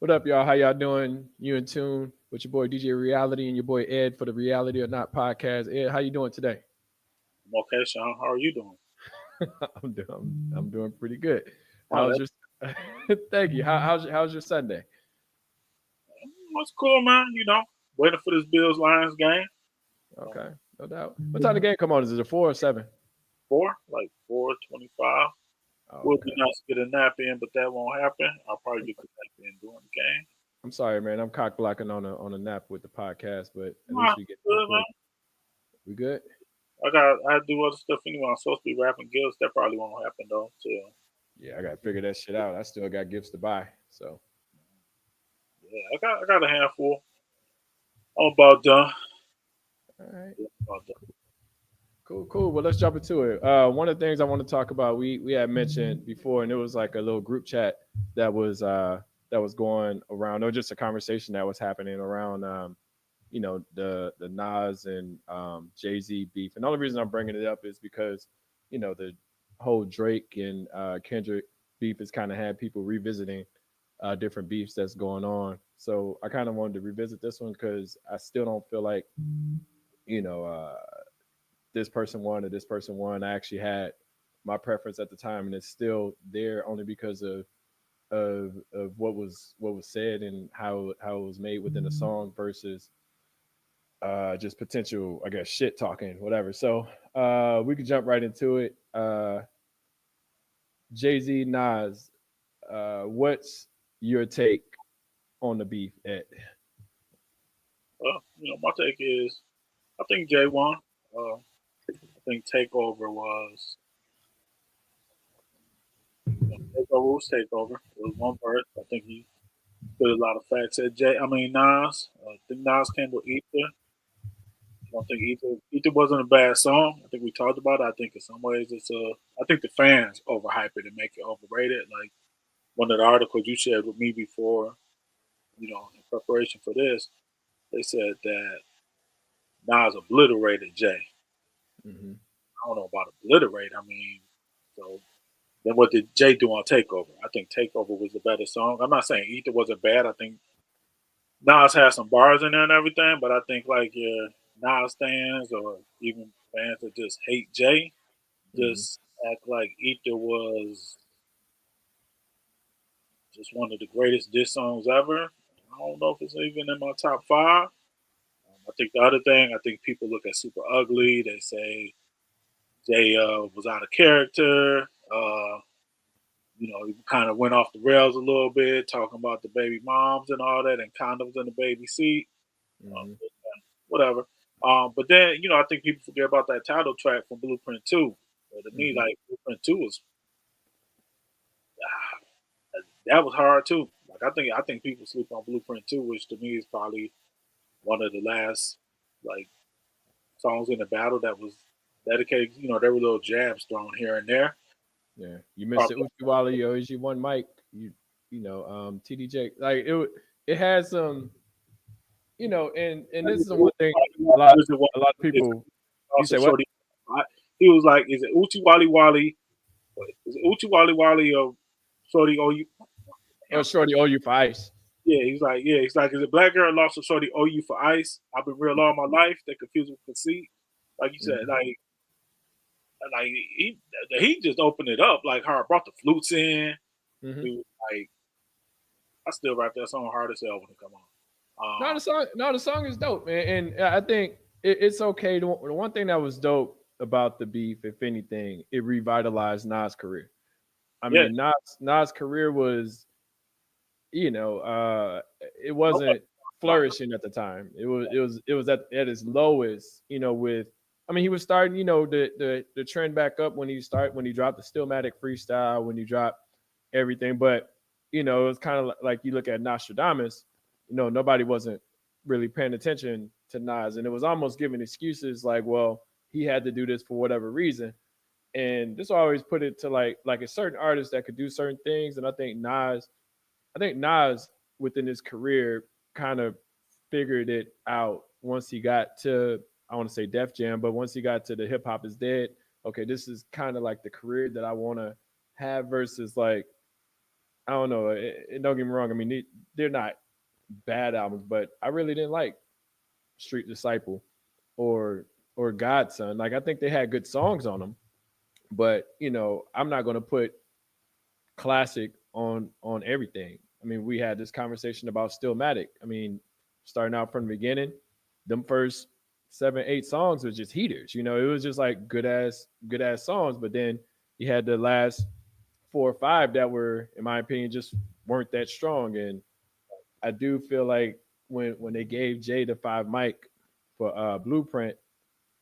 What up, y'all? How y'all doing? You in tune with your boy DJ Reality and your boy Ed for the Reality or Not podcast. Ed, how you doing today? I'm okay, Sean. How are you doing? I'm doing pretty good. Oh, How's that's your Thank you. How's your Sunday? what's cool, man. Waiting for this Bills Lions game. Um, Okay, no doubt. What time the game come on? Is it a 4 or 7? 4:25. Oh, Would be okay. nice to get a nap in, but that won't happen. I'll probably get the nap in during the game. I'm sorry, man. I'm cock blocking on a nap with the podcast, but at Nah, least we get in good, quick. man. We good? I do other stuff anyway. I'm supposed to be wrapping gifts. That probably won't happen though. So Yeah, I gotta figure that shit out. I still got gifts to buy. So yeah, I got a handful. I'm about done. all right. Yeah, about done. Cool, cool. Well, let's jump into it. One of the things I want to talk about, we had mentioned before, and it was like a little group chat that was going around, or just a conversation that was happening around, the Nas and Jay Z beef. And the only reason I'm bringing it up is because, the whole Drake and Kendrick beef has kind of had people revisiting different beefs that's going on. So I kind of wanted to revisit this one because I still don't feel like you know. This person won or this person won. I actually had my preference at the time, and it's still there only because of what was said and how it was made within the song versus just potential, I guess, shit talking, whatever. So we could jump right into it. Jay Z, Nas, what's your take on the beef? Ed? Well, my take is I think Jay won. I think Takeover was Takeover was Takeover. It was one verse. I think he put a lot of facts at Nas. I think Nas came with Ether. I don't think Ether wasn't a bad song. I think we talked about it. I think in some ways I think the fans overhype it and make it overrated. Like one of the articles you shared with me before, in preparation for this, they said that Nas obliterated Jay. Mm-hmm. I don't know about obliterate. I mean, so then what did Jay do on Takeover? I think Takeover was the better song. I'm not saying Ether wasn't bad. I think Nas has some bars in there and everything, but I think like your Nas fans or even fans that just hate Jay Mm-hmm. just act like Ether was just one of the greatest diss songs ever. I don't know if it's even in my top five. I think the other thing, I think people look at Super Ugly. They say Jay was out of character. He kind of went off the rails a little bit, talking about the baby moms and all that, and condoms in the baby seat. Um, Mm-hmm. whatever. But then, I think people forget about that title track from Blueprint 2. To me, Mm-hmm. like, Blueprint 2 was, that was hard too. Like, I think people sleep on Blueprint 2, which to me is probably one of the last, like, songs in the battle that was dedicated. There were little jabs thrown here and there. Yeah, you missed Probably, it. Uchiwali, yo, is you one mic. TDJ. Like it has some, and this is the one thing a lot, was it one a lot of is people. You also say what? Shorty. He was like, "Is it Uchi Wally Wally? Is it Uchi Wally Wally or Shorty? Oh, you Oh, shorty, oh, you for ice. he's like, is it black girl lost or shorty owe you for ice? I've been real all my life. They confuse with conceit. Like you said, Mm-hmm. like he just opened it up, like how I brought the flutes in. Mm-hmm. He was like, I still write that song hard as hell when it come No, on. the song is dope, man, and I think it's okay. The one thing that was dope about the beef, if anything, it revitalized Nas' career. I Yeah, mean, Nas' career was, you know, uh, it nobody wasn't about it. flourishing at the time. It was at its lowest. With, I mean, he was starting, the trend back up when he dropped the Stillmatic freestyle, when he dropped everything. But it was kind of like you look at Nostradamus. Nobody wasn't really paying attention to Nas, and it was almost giving excuses like, well, he had to do this for whatever reason. And this always put it to like a certain artist that could do certain things, and I think Nas within his career kind of figured it out once he got to, I want to say Def Jam, but once he got to the Hip Hop Is Dead, okay, this is kind of like the career that I want to have versus like I don't know. Don't get me wrong. I mean, they're not bad albums, but I really didn't like Street Disciple or Godson. Like I think they had good songs on them, but I'm not going to put classic on everything. I mean, we had this conversation about Stillmatic. I mean, starting out from the beginning, them first 7, 8 songs was just heaters. It was just like good ass songs. But then you had the last 4 or 5 that were, in my opinion, just weren't that strong. And I do feel like when they gave Jay the 5 mic for Blueprint,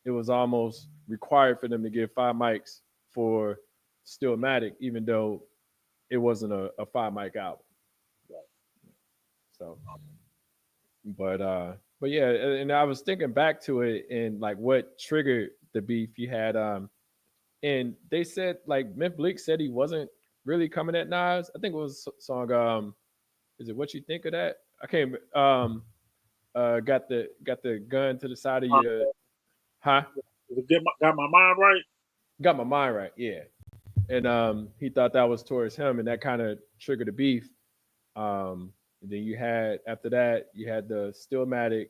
it was almost required for them to give 5 mics for Stillmatic, even though it wasn't a 5 mic album. So, but yeah, and I was thinking back to it and like what triggered the beef you had. And they said like Myth Bleak said he wasn't really coming at Nas. I think it was a song. Is it What You Think of That? I can't. Got the gun to the side of your, huh? Got my mind right. Got my mind right. Yeah. And he thought that was towards him, and that kind of triggered the beef. And then you had after that, you had the Stillmatic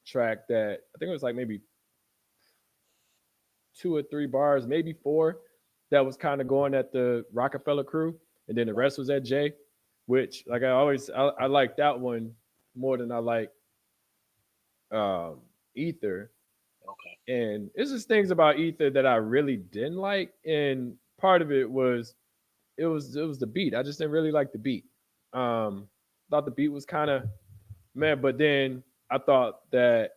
track that I think it was like maybe 2 or 3 bars, maybe 4, that was kind of going at the Rockefeller crew, and then the rest was at Jay, which like I like that one more than I like Ether. Okay. And it's just things about Ether that I really didn't like, and part of it was it was the beat. I just didn't really like the beat. Thought the beat was kind of man, but then I thought that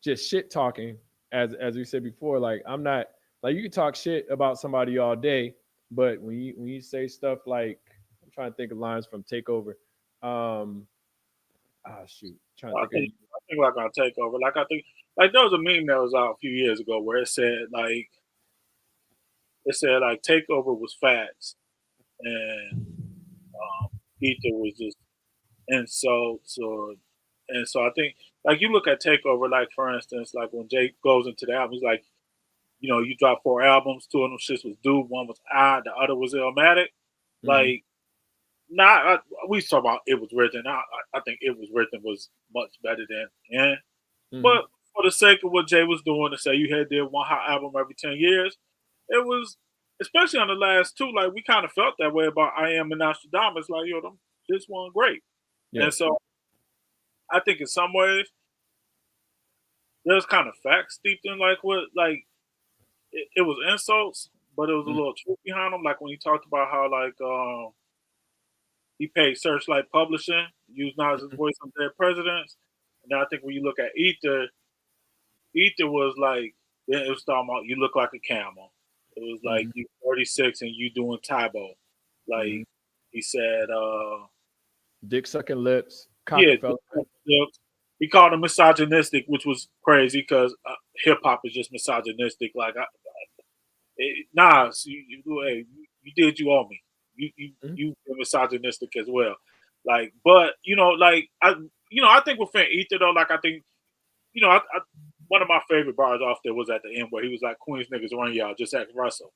just shit talking, as we said before, like I'm not like you can talk shit about somebody all day, but when you say stuff like I'm trying to think of lines from Takeover. Um, shoot, trying to I think of think I think like I'll take over. Like I think like there was a meme that was out a few years ago where it said like takeover was facts and ether was just insults or and so I think like you look at takeover like for instance like when Jake goes into the album he's like you dropped 4 albums, 2 of them shits was due, one was I, the other was Illmatic. hmm Like nah, we talk about it was written. I think it was written was much better than yeah. hmm But for the sake of what Jay was doing to say you had did one hot album every 10 years, it was especially on the last 2. Like we kind of felt that way about I Am and Nostradamus. Like them, this one great, yeah, and so I think in some ways there's kind of facts steeped in like what like it was insults, but it was a mm little truth behind them. Like when he talked about how like he paid Searchlight Publishing, used Nas's mhm, voice on Dead Presidents. And then I think when you look at Ether, Ether was like then it was talking about you look like a camel. It was like mhm, you 36 and you doing Tybo. mhm. Like he said, Dick sucking lips, yeah, Cockefeller. he called him misogynistic, which was crazy because hip hop is just misogynistic. Like Nas, hey, you did you owe me. Mhm. You were misogynistic as well. Like, but like I think within Ether though, like I think one of my favorite bars off there was at the end where he was like, "Queens niggas run y'all, just ask Russell."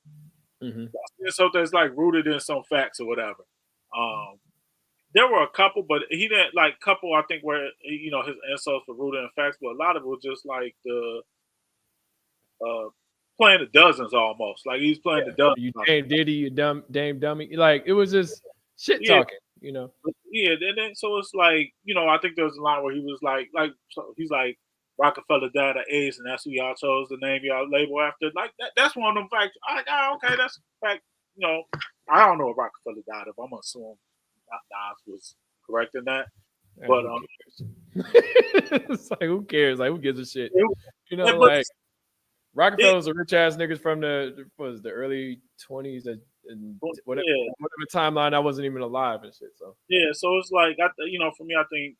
Mhm. So that's like rooted in some facts or whatever. Um, there were a couple, but he didn't like couple. I think where his insults were rooted in facts, but a lot of it was just like the uh, playing the dozens almost. Like he's playing the Yeah. dozens. You Dame Diddy, you dumb Dame Dummy. Like it was just shit Yeah, talking. yeah. And then so it's like I think there was a line where he was like so he's like Rockefeller died of AIDS, and that's who y'all chose to name y'all label after. Like that's one of them facts. I like, okay, that's a fact. I don't know what Rockefeller died of. I'm gonna assume Nas was correct in that, but Who cares? It's like who cares? Like who gives a shit? it, but Like it, Rockefellers are rich ass niggas from the early 20s and whatever yeah, timeline I wasn't even alive and shit. So yeah. So it's like for me, I think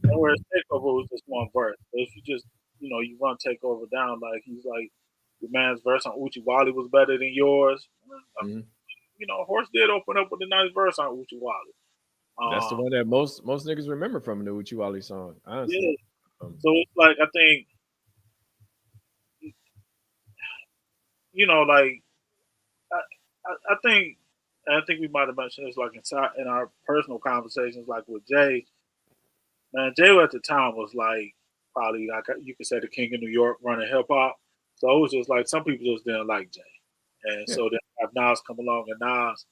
whereas takeover was just one verse. But if you just you run takeover down, like he's like your man's verse on Uchi Wally was better than yours. mhm. Horse did open up with a nice verse on Uchi Wally. That's the Um, one that most niggas remember from the Uchi Wally song. Honestly, yeah. um, So it's like I think like I think and I think we might have mentioned this like in our personal conversations, like with Jay. Man, Jay at the time was like probably like you could say the king of New York running hip hop. So it was just like some people just didn't like Jay, and Yeah, so then have Nas come along, and Nas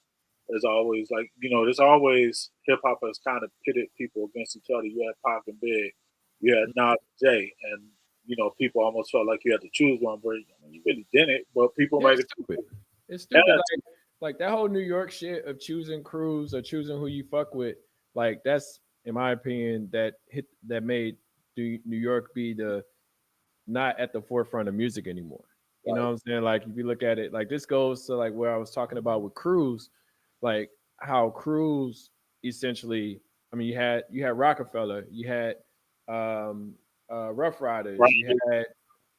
is always like there's always hip hop has kind of pitted people against each other. You had Pac and Big, you had Nas and Jay, and people almost felt like you had to choose one, but you really didn't. But people yeah, made it's it stupid. It's had stupid. to. Like that whole New York shit of choosing crews or choosing who you fuck with. Like that's, in my opinion, that made New York be the not at the forefront of music anymore. You know Right, what I'm saying? Like if you look at it, like this goes to like where I was talking about with Cruz, like how Cruz essentially. I mean, you had Rockefeller, you had um, Rough Riders, you right, had,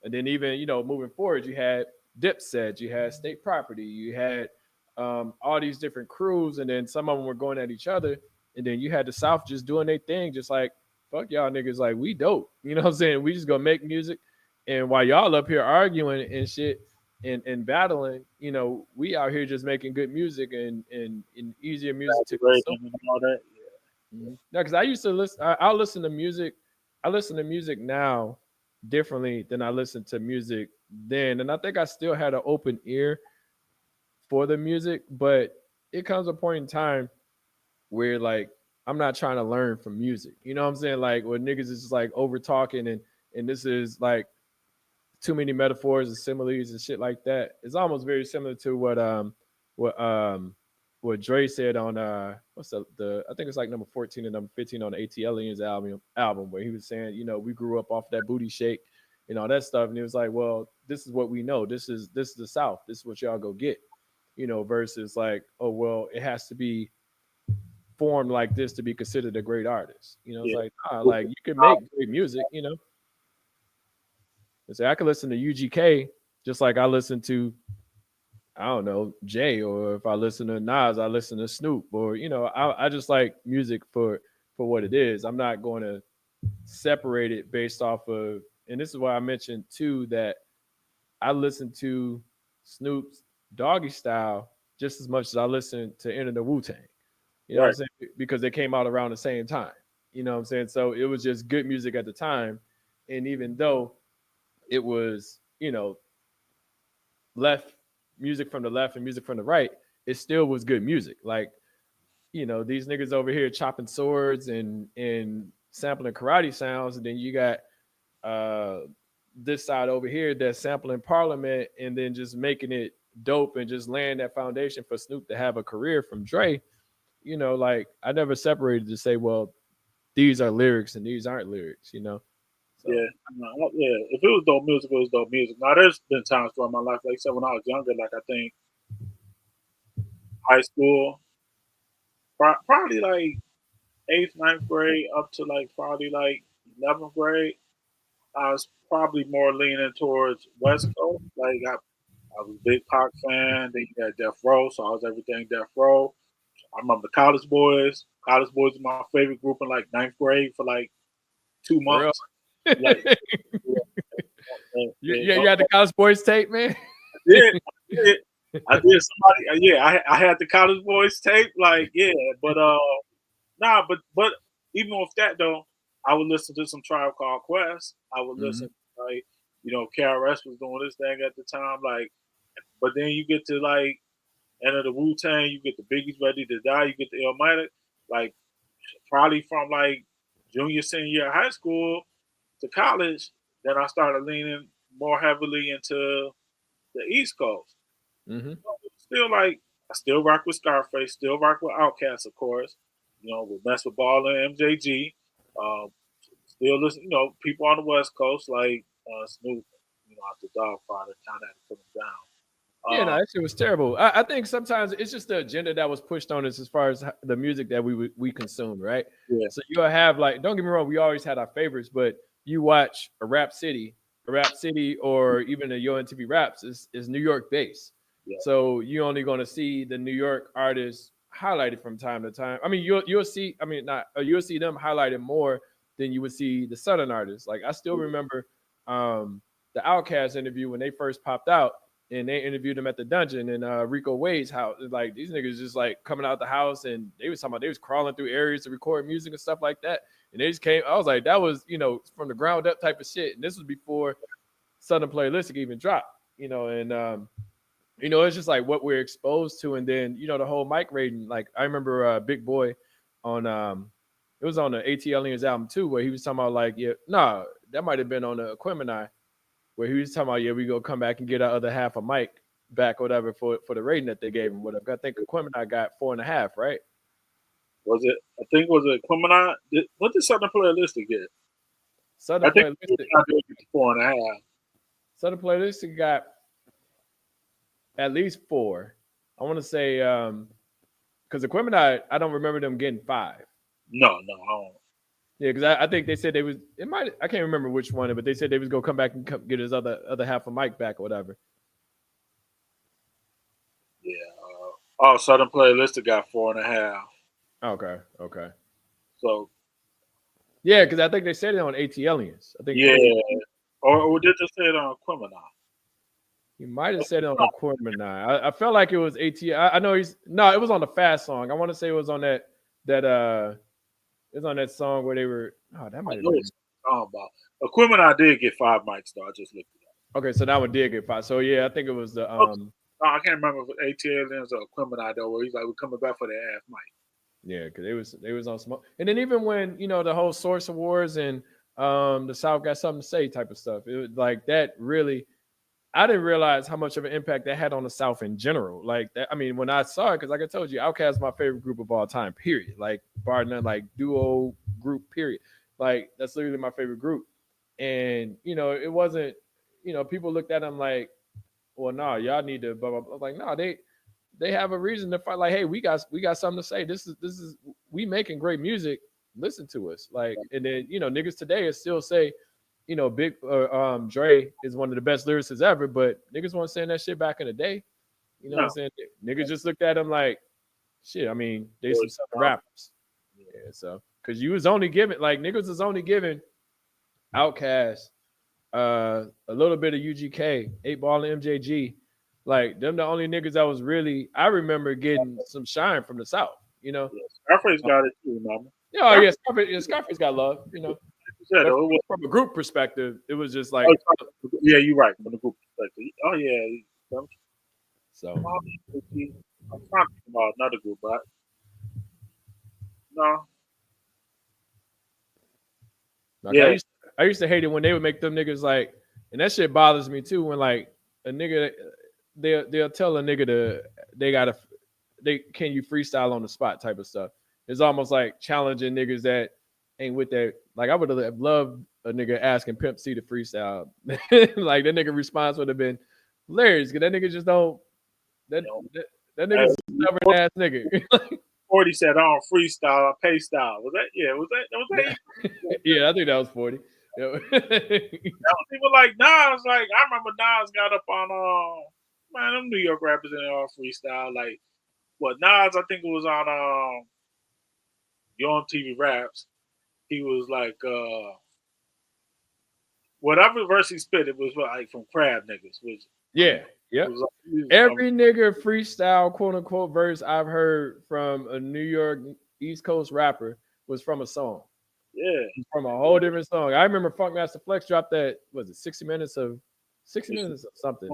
and then even moving forward, you had Dipset, you had State Property, you had all these different crews, and then some of them were going at each other, and then you had the South just doing their thing, just like fuck y'all niggas, like we dope. You know what I'm saying? We just gonna make music, and while y'all up here arguing and shit and battling, we out here just making good music and easier music to consume. exaggerating and all that. Mm-hmm. No, because I used to listen. I'll listen to music. I listen to music now differently than I listened to music then, and I think I still had an open ear for the music, but it comes a point in time where like I'm not trying to learn from music. You know what I'm saying? Like where niggas is just like over talking and this is like too many metaphors and similes and shit like that. It's almost very similar to what um what Dre said on what's the I think it's like number 14 and number 15 on the ATLians album where he was saying, we grew up off that booty shake and all that stuff. And he was like, well, this is what we know. This is the South. This is what y'all go get. Versus like, oh well, it has to be formed like this to be considered a great artist. It's Yeah, like, like you can make great music. And say I can listen to UGK just like I listen to, I don't know, Jay, or if I listen to Nas, I listen to Snoop, or I just like music for what it is. I'm not going to separate it based off of, and this is why I mentioned too that I listen to Snoop's Doggy Style just as much as I listen to Enter the Wu Tang. You know what I'm right. saying? Because they came out around the same time. You know what I'm saying? So it was just good music at the time. And even though it was, left music from the left and music from the right, it still was good music. Like, these niggas over here chopping swords and sampling karate sounds, and then you got uh this side over here that's sampling Parliament and then just making it dope and just laying that foundation for Snoop to have a career from Dre. Like I never separated to say, well, these are lyrics and these aren't lyrics. So Yeah, yeah. If it was dope music, it was dope music. Now, there's been times throughout my life, like I said, when I was younger, like I think high school, probably like eighth, ninth grade, up to like probably like 11th grade, I was probably more leaning towards West Coast. Like I was a big Pac fan. Then you had Death Row, so I was everything Death Row. I remember the College Boys. College Boys was my favorite group in like ninth grade for like two for real. months. Like, yeah, You had the College Boys tape, man. did. I did. I did. Somebody, yeah, I had the College Boys tape. Like, yeah, but nah, but even with that though, I would listen to some Tribe Called Quest. I would listen, Hmm. like, KRS was doing this thing at the time. Like, but then you get to like Enter the Wu Tang, you get the Biggie's Ready to Die, you get the Illmatic. Like, probably from like junior, senior year of high school to college, then I started leaning more heavily into the East Coast. Hmm. Still like I still rock with Scarface, still rock with Outkast, of course. With Mess with Ball and MJG. Um, Still listen, people on the West Coast like Snoop, after Dogfather, kind of had to put him Yeah, down. no, that shit was terrible. I think sometimes it's just the agenda that was pushed on us as far as the music that we consume, right? Yeah, So you'll have like, don't get me wrong, we always had our favorites, but you watch a Rap City, or even a Yo MTV Raps is New York based. yeah, So you're only going to see the New York artists highlighted from time to time. I mean, you'll see, I mean, not you'll see them highlighted more than you would see the Southern artists. Like I still remember the Outkast interview when they first popped out. and they interviewed him at the dungeon in Rico Wade's house. Like these niggas just like coming out the house, and they was talking about they was crawling through areas to record music and stuff like that. And they just came. I was like, that was from the ground up type of shit. And this was before Southern Playalistic even dropped. And it's just like what we're exposed to, and then the whole mic rating. Like I remember Big Boy on it was on the ATLians album too, where he was talking about like that might have been on the Aquemini, where he was talking about we go come back and get our other half of mic back, or whatever, for the rating that they gave him. Whatever. I think Aquemini got 4.5, right? Was it? I think was it Aquemini? What did Southern Playalistic get? Southern I think Playalistic. 4.5. Southern Playalistic got at least 4. I want to say because Aquemini, I don't remember them getting 5. No, I don't. Yeah, because I think they said they was. It might. I can't remember which one, but they said they was gonna come back and get his other half of mic back or whatever. Yeah. Southern Playalistic got 4.5. Okay. So. Yeah, because I think they said it on ATLians. I think. Yeah. Or did they say it on Aquemini? You might have said it on Aquemini. I felt like it was I know it was on the Fast song. I want to say it was on that. It's on that song where they were. Oh, that might have been. About Aquemini did get 5 mics though. I just looked it up. Okay, so that one did get 5. So yeah, I think it was the. I can't remember if it was ATLians or Aquemini though, where he's like, "We're coming back for the half mic." Yeah, because they was on smoke, and then even when the whole Source Awards and the South got something to say type of stuff, it was like that really. I didn't realize how much of an impact that had on the South in general. Like that, I mean, when I saw it, because like I told you, Outkast is my favorite group of all time. Period. Like bar none, like duo group. Period. Like that's literally my favorite group. And it wasn't. People looked at them like, well, nah, y'all need to blah blah blah. Like, nah, they have a reason to fight. Like, hey, we got something to say. This is we making great music. Listen to us. Like, and then niggas today still say. Big Dre is one of the best lyricists ever, but niggas weren't saying that shit back in the day. What I'm saying? Niggas just looked at him like, shit. I mean, they some Southern rappers. Yeah, so because you was only giving niggas was only giving Outkast, a little bit of UGK, 8 Ball and MJG. Like them the only niggas that was really I remember getting some shine from the South. Scarface got it too, mama. Yeah, Scarface got love. Yeah, from a group perspective, it was just like. Yeah, you're right. From the group perspective. Oh yeah. So I'm trying to think about another group, but no. Yeah. I used to hate it when they would make them niggas like, and that shit bothers me too. When like a nigga, they'll tell a nigga can you freestyle on the spot type of stuff. It's almost like challenging niggas that ain't with that. Like I would have loved a nigga asking Pimp C to freestyle. Like that nigga response would have been hilarious. Cause that nigga just don't. That nigga's a stubborn ass nigga. 40 said, "I don't freestyle, I pay style." Was that? Yeah, was that? Yeah, I think that was 40. That was people like Nas. Like I remember Nas got up on man, them New York rappers in all freestyle. Like what Nas? I think it was on Your TV Raps. He was like whatever verse he spit, it was like from Crab niggas. Yeah. Every nigga freestyle quote unquote verse I've heard from a New York East Coast rapper was from a song. Yeah. From a whole different song. I remember Funkmaster Flex dropped that, was it 60 minutes of something.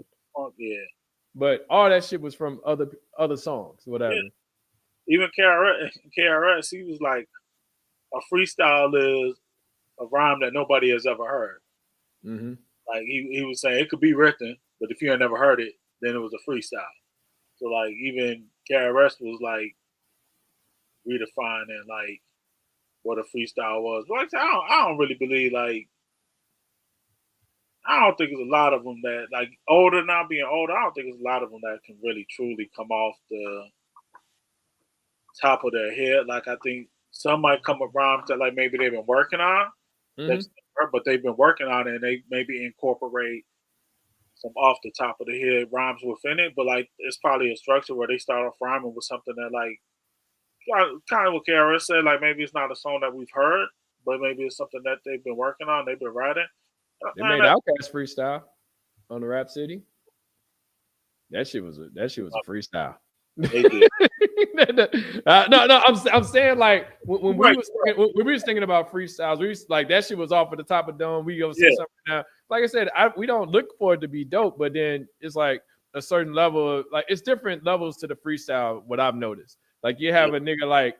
Yeah. But all that shit was from other songs, whatever. Yeah. Even KRS, he was like, a freestyle is a rhyme that nobody has ever heard. Mm-hmm. Like he was saying, it could be written, but if you had never heard it, then it was a freestyle. So like even KRS was like redefining like what a freestyle was. But like I don't really believe like I don't think there's a lot of them that like older now being older. I don't think there's a lot of them that can really truly come off the top of their head. Like I think some might come around that like maybe they've been working on, but they've been working on it and they maybe incorporate some off the top of the head rhymes within it. But like it's probably a structure where they start off rhyming with something that like kind of what KRS said, like maybe it's not a song that we've heard, but maybe it's something that they've been working on, they've been writing. They made Outkast freestyle on the Rap City. That shit was a freestyle. They did. No, I'm saying like when Right. when we was thinking about freestyles, we was like that shit was off at the top of the dome. We go say Yeah. something now. Like I said, we don't look for it to be dope, but then it's like a certain level of like it's different levels to the freestyle. What I've noticed, like you have a nigga like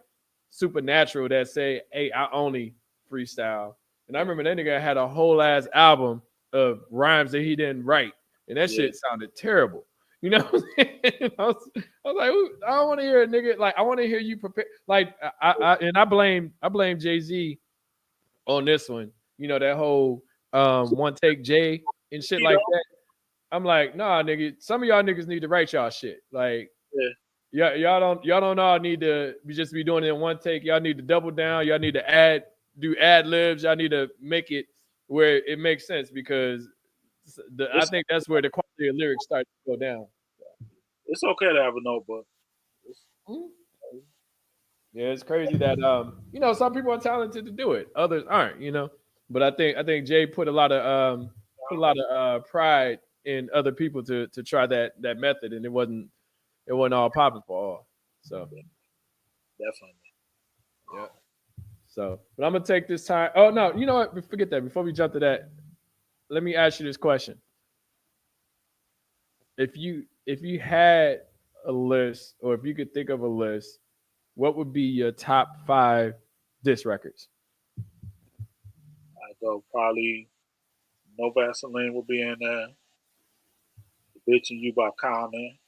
Supernatural that say, "Hey, I only freestyle," and I remember that nigga had a whole ass album of rhymes that he didn't write, and that shit sounded terrible. You know what I'm saying? I was like, I don't want to hear a nigga like I want to hear you prepare. Like I blame Jay-Z on this one. You know that whole one take Jay and shit like that. I'm like, nah, nigga. Some of y'all niggas need to write y'all shit. Like, y'all don't all need to just be doing it in one take. Y'all need to double down. Y'all need to do ad libs. Y'all need to make it where it makes sense because I think that's where the quality of lyrics start to go down. It's okay to have a notebook. Yeah, it's crazy that some people are talented to do it, others aren't. But I think Jay put a lot of pride in other people to try that method, and it wasn't all popping for all. So definitely. Yeah. So, but I'm gonna take this time. Oh no, you know what? Forget that. Before we jump to that, let me ask you this question: If you had a list, or if you could think of a list, what would be your top 5 diss records? I go probably No Vaseline will be in there. The Bitch and You by Common.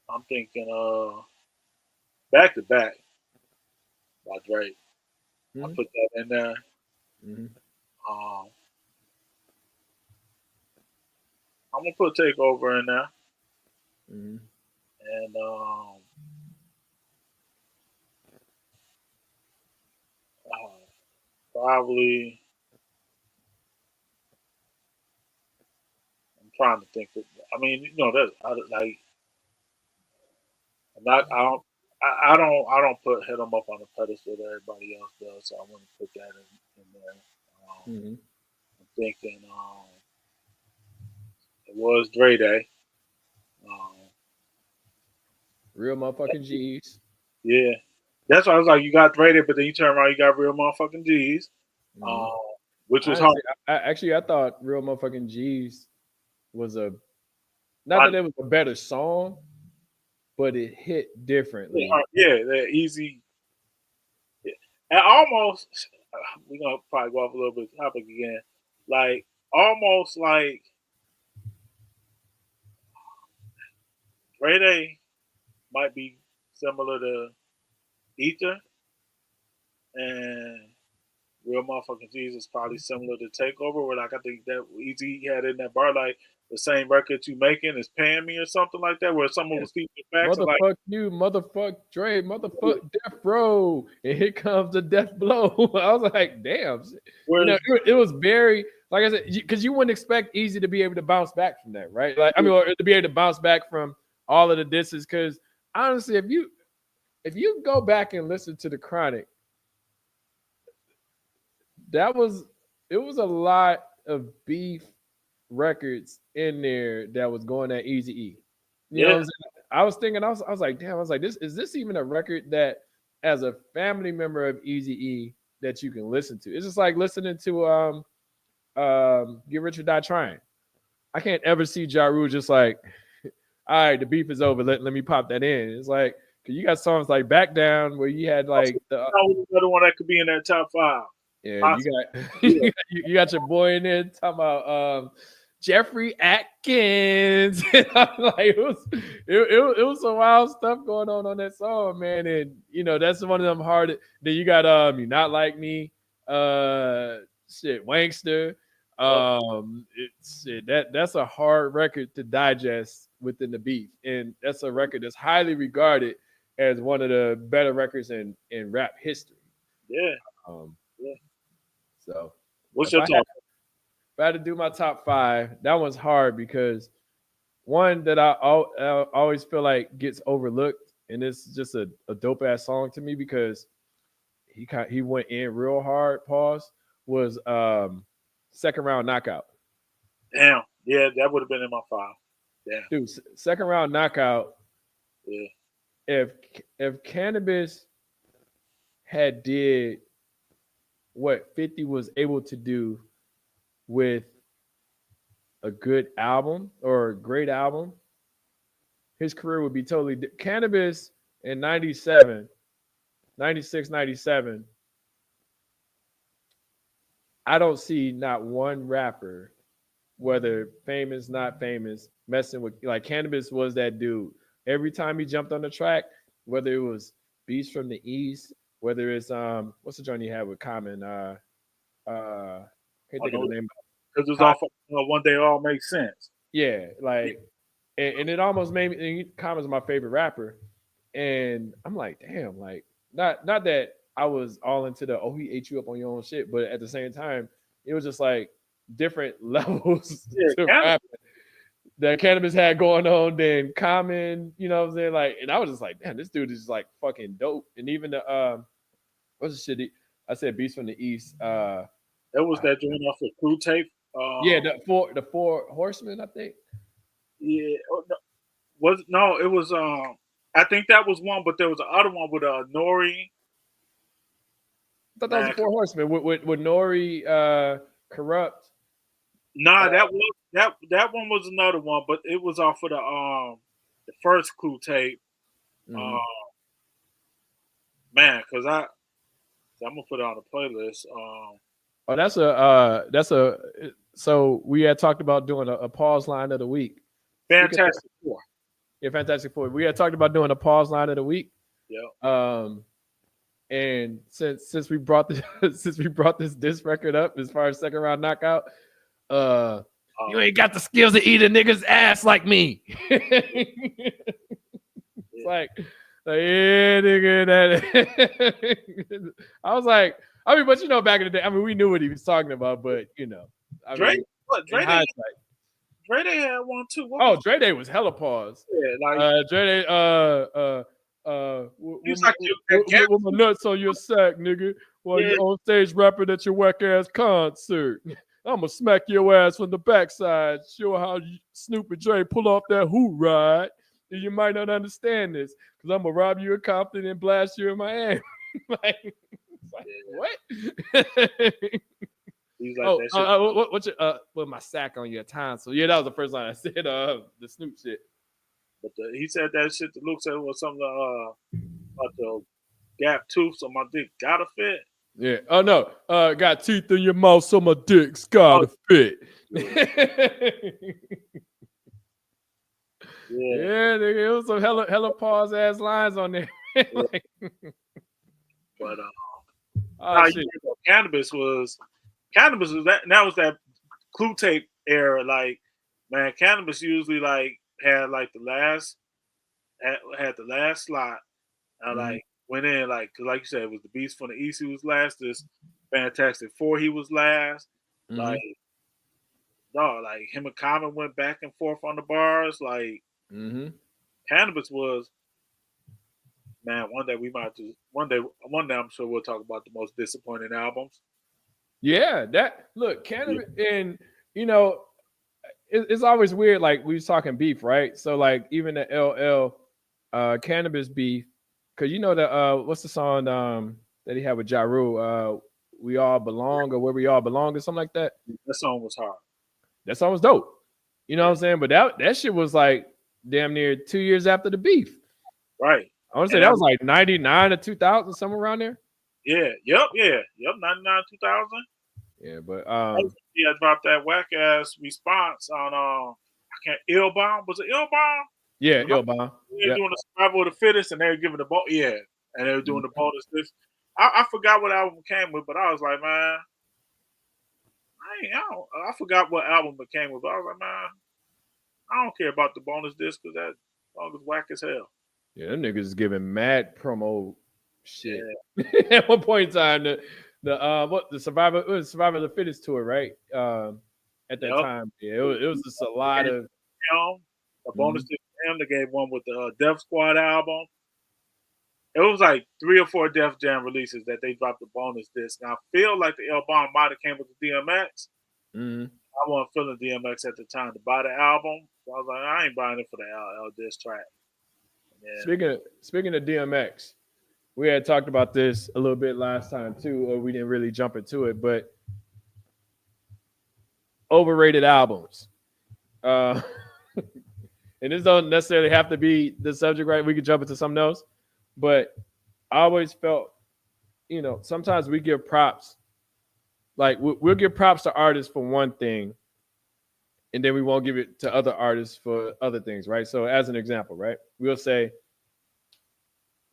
I'm thinking Back to Back by Drake. I put that in there. I'm gonna put Takeover in there. And probably I'm trying to think of. I mean, that's like I'm not. I don't put hit them up on a pedestal that everybody else does, so I want to put that in there. I'm thinking it was Dre Day. Real motherfucking G's. Yeah, that's why I was like, you got Dre Day, but then you turn around, you got Real motherfucking G's, which was hard. I thought Real motherfucking G's was not that it was a better song, but it hit differently. Yeah, they're easy. And almost, we're gonna probably go off a little bit topic again. Like almost like Dre Day might be similar to Ether, and Real motherfucking Jesus probably similar to Takeover, where like I think that Easy had in that bar like the same record you making is paying me or something like that, where someone was keeping facts. Motherfuck like, you, motherfuck Dre, motherfuck Death Row, and here comes the death blow. I was like, damn. It was very, like I said, because you wouldn't expect Easy to be able to bounce back from that, right? Like, I mean, or to be able to bounce back from all of the disses. Because honestly, if you go back and listen to the Chronic, it was a lot of beef records in there that was going at Easy E. You know what I'm saying? I was thinking, I was like, damn, I was like, is this even a record that as a family member of Easy E that you can listen to? It's just like listening to Get Rich or Die Trying. I can't ever see Ja Rule just like, all right, the beef is over. Let me pop that in. It's like, cause you got songs like Back Down where you had like another one that could be in that top 5. Yeah, you got your boy in there talking about Jeffrey Atkins. Like it was some wild stuff going on that song, man. And that's one of them hard. Then you got You Not Like Me, Wankster. That's a hard record to digest within the beef, and that's a record that's highly regarded as one of the better records in rap history. Yeah. So, what's your top? If I had to do my top 5, that one's hard because one that I always feel like gets overlooked, and it's just a dope ass song to me because he went in real hard. Pause was Second Round Knockout. Damn. Yeah, that would have been in my file. Damn. Dude, second round knockout. Yeah. If if Cannabis had did what 50 was able to do with a good album or a great album, his career would be totally Cannabis in 97, 96, 97. I don't see not one rapper, whether famous, not famous, messing with like Cannabis was that dude. Every time he jumped on the track, whether it was Beast from the East, whether it's what's the joint he had with Common? Can't I think of the know name. because it's off of, One Day All Makes Sense. Yeah, like and it almost made me. Common's my favorite rapper, and I'm like, damn, like not that I was all into the he ate you up on your own shit, but at the same time, it was just like different levels Yeah, to Canada. rap that Cannabis had going on than Common, you know what I'm saying? Like, and I was just like, man, this dude is like fucking dope. And even the what's the shit? I said Beast from the East. That was that joint off the crew tape. Yeah, the four horsemen, I think. Yeah. It was I think that was one, but there was another one with Nori. I thought that was Man, the Four Horsemen with Nori, Corrupt. nah, that one was another one, but it was off of the first crew tape. Mm-hmm. Uh, man, because I'm gonna put it on the playlist. Oh, that's a. So we had talked about doing a pause line of the week. Speaking of, Fantastic Four. yeah, Fantastic Four. We had talked about doing a pause line of the week. Yeah. And since we brought this since we brought this record up as far as second round knockout, you ain't got the skills to eat a nigga's ass like me. It's like yeah, nigga. That I was like, I mean, but you know, back in the day, I mean, we knew what he was talking about, but you know, I Dre, mean, in hindsight. Dre had one too. Oh, Dre Day was hella pause. Yeah, like Dre Day, he was like with my nuts on your sack, nigga, while yeah. you on stage rapping at your whack ass concert. I'm gonna smack your ass from the backside, show how Snoop and Dre pull off that hoot ride. And you might not understand this, because I'm gonna rob you of Compton and blast you in Miami. like what? He's like that shit. What's your with my sack on your time? So yeah, that was the first line I said. The Snoop shit. But he said that shit to Luke said was something about the gap tooth, so my dick gotta fit. Yeah. Oh no. Got teeth in your mouth, so my dick's gotta fit. Yeah, nigga, it was some hella pause ass lines on there. Like, but shit. Cannabis was that clue tape era. Like, man, Cannabis usually like had like the last slot. I like went in like, cause like you said, it was the Beast from the East. He was last. This Fantastic Four, he was last. Like, no, like him and Common went back and forth on the bars. Like, Cannabis was, man. One day we might just one day I'm sure we'll talk about the most disappointing albums. Yeah, that look, Cannabis, and you know, it's always weird. Like we was talking beef, right? So like even the LL Cannabis beef, because you know the what's the song that he had with Ja Rule, We All Belong or Where We All Belong or something like that. That song was hard. That song was dope. You know what I'm saying? But that shit was like damn near 2 years after the beef. Right. I want to say that was like 99 or 2000, somewhere around there. Yeah. Yep. 99, 2000. Yeah, but I dropped that whack ass response on I can't Ill Bomb. Was it Ill Bomb? Yeah, Ill Bomb. They were doing the survival of the fittest, and they were giving the bonus. Yeah, and they were doing the bonus. This I forgot what album it came with, but I was like, man, I forgot what album it came with, but I was like, man, I don't care about the bonus disc because that song is whack as hell. Yeah, them niggas is giving mad promo shit. Yeah. At one point in time, the Survivor of the Fittest tour, right? At that time, yeah, it was just a lot of a bonus disc. They gave one with the Def Squad album. It was like 3 or 4 Def Jam releases that they dropped the bonus disc. Now I feel like the L Bomb might have came with the DMX. I wasn't feeling DMX at the time to buy the album. So I was like, I ain't buying it for the LL diss track. Yeah, Speaking of DMX, we had talked about this a little bit last time too, or we didn't really jump into it, but overrated albums. Uh, and this don't necessarily have to be the subject, right? We could jump into something else, but I always felt, sometimes we give props, like we'll give props to artists for one thing, and then we won't give it to other artists for other things, right? So, as an example, right, we'll say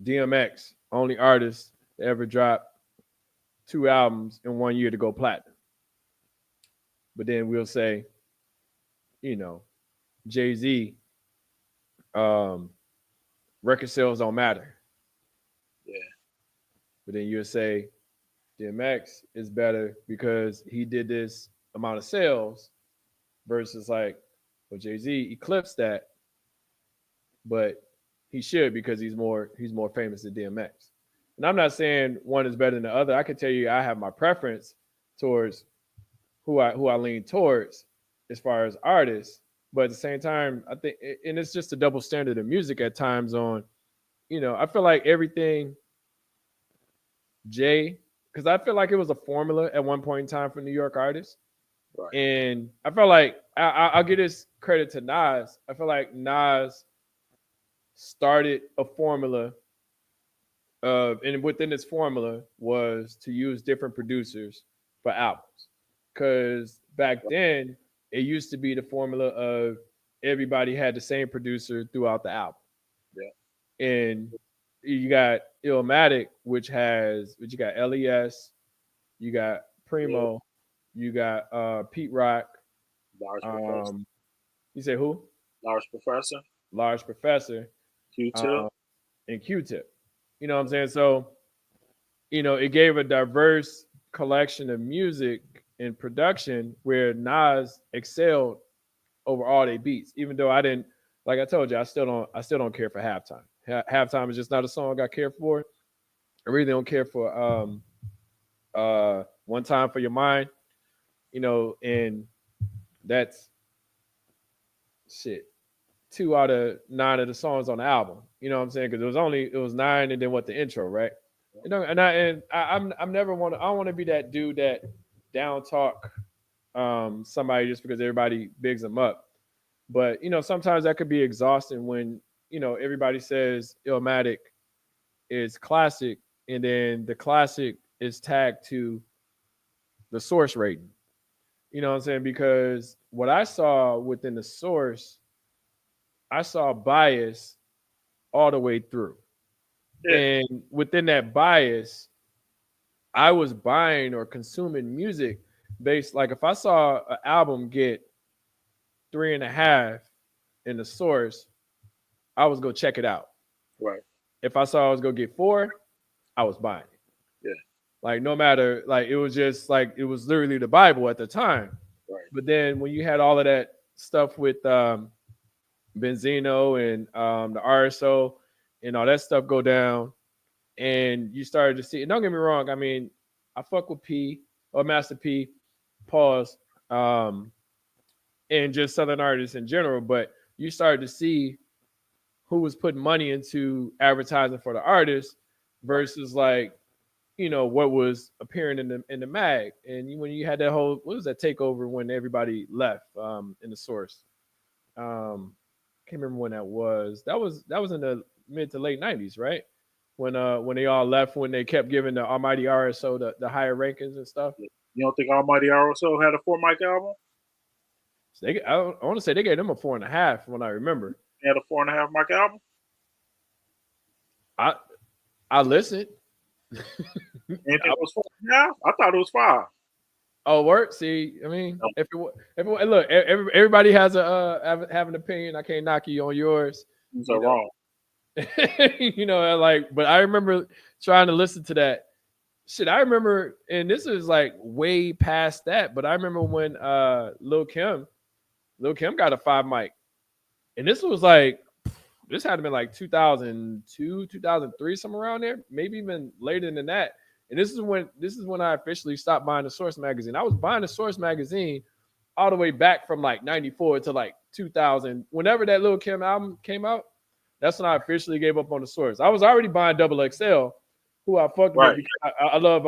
DMX, only artist to ever drop 2 albums in 1 year to go platinum. But then we'll say, you know, Jay Z, um, record sales don't matter. yeah, But then you'll say DMX is better because he did this amount of sales versus like, well, Jay Z eclipsed that, but he should because he's more famous than DMX. And I'm not saying one is better than the other. I can tell you I have my preference towards who I lean towards as far as artists. But at the same time, I think, and it's just a double standard of music at times. I feel like everything Jay, because I feel like it was a formula at one point in time for New York artists, right. and I feel like I'll give this credit to Nas. I feel like Nas started a formula and within this formula was to use different producers for albums. Because back then, it used to be the formula of everybody had the same producer throughout the album. Yeah, And you got Illmatic, which you got LES, you got yeah. Primo, you got Pete Rock. Large Professor, Um, you say who? Large Professor, Large Professor, Q-Tip. um, and Q-Tip. You know what I'm saying? So, it gave a diverse collection of music and production where Nas excelled over all their beats. Even though I didn't, like I told you, I still don't care for halftime. Halftime is just not a song I care for. I really don't care for One Time for Your Mind. And that's shit. 2 out of 9 of the songs on the album. You know what I'm saying? Because it was 9, and then what, the intro, right? I'm never want to. I don't want to be that dude that down talk somebody just because everybody bigs them up. But sometimes that could be exhausting when everybody says Illmatic is classic, and then the classic is tagged to the source rating. You know what I'm saying? Because what I saw within the source, I saw bias all the way through. Yeah, And within that bias, I was buying or consuming music based, like, if I saw an album get 3.5 in the source, I was go check it out. right. If I saw I was gonna get 4, I was buying it. Yeah, Like, no matter, like, it was just like it was literally the Bible at the time. right. But then when you had all of that stuff with Benzino and the RSO and all that stuff go down, and you started to see. And don't get me wrong, I mean, I fuck with P or Master P, pause, and just Southern artists in general. But you started to see who was putting money into advertising for the artist versus, like, what was appearing in the mag. And when you had that whole, what was that takeover when everybody left in the source? Can't remember when that was. That was in the mid to late '90s, right? When they all left, when they kept giving the Almighty RSO the higher rankings and stuff. You don't think Almighty RSO had a 4 mic album? So I want to say they gave them a 4.5 when I remember. He had a 4.5 mic album? I I listened. Anything was 4.5? I thought it was 5. Oh, work. See, I mean, No, look, everybody has have an opinion. I can't knock you on yours. things You are know, wrong. like, but I remember trying to listen to that shit. I remember, and this is like way past that, but I remember when Lil Kim got a 5 mic, and this had to been like 2002, 2003, somewhere around there, maybe even later than that. And this is when I officially stopped buying the Source magazine. I was buying the Source magazine all the way back from like 94 to like 2000. Whenever that Lil Kim album came out, that's when I officially gave up on the Source. I was already buying Double XL, who I fucked with Right. because I love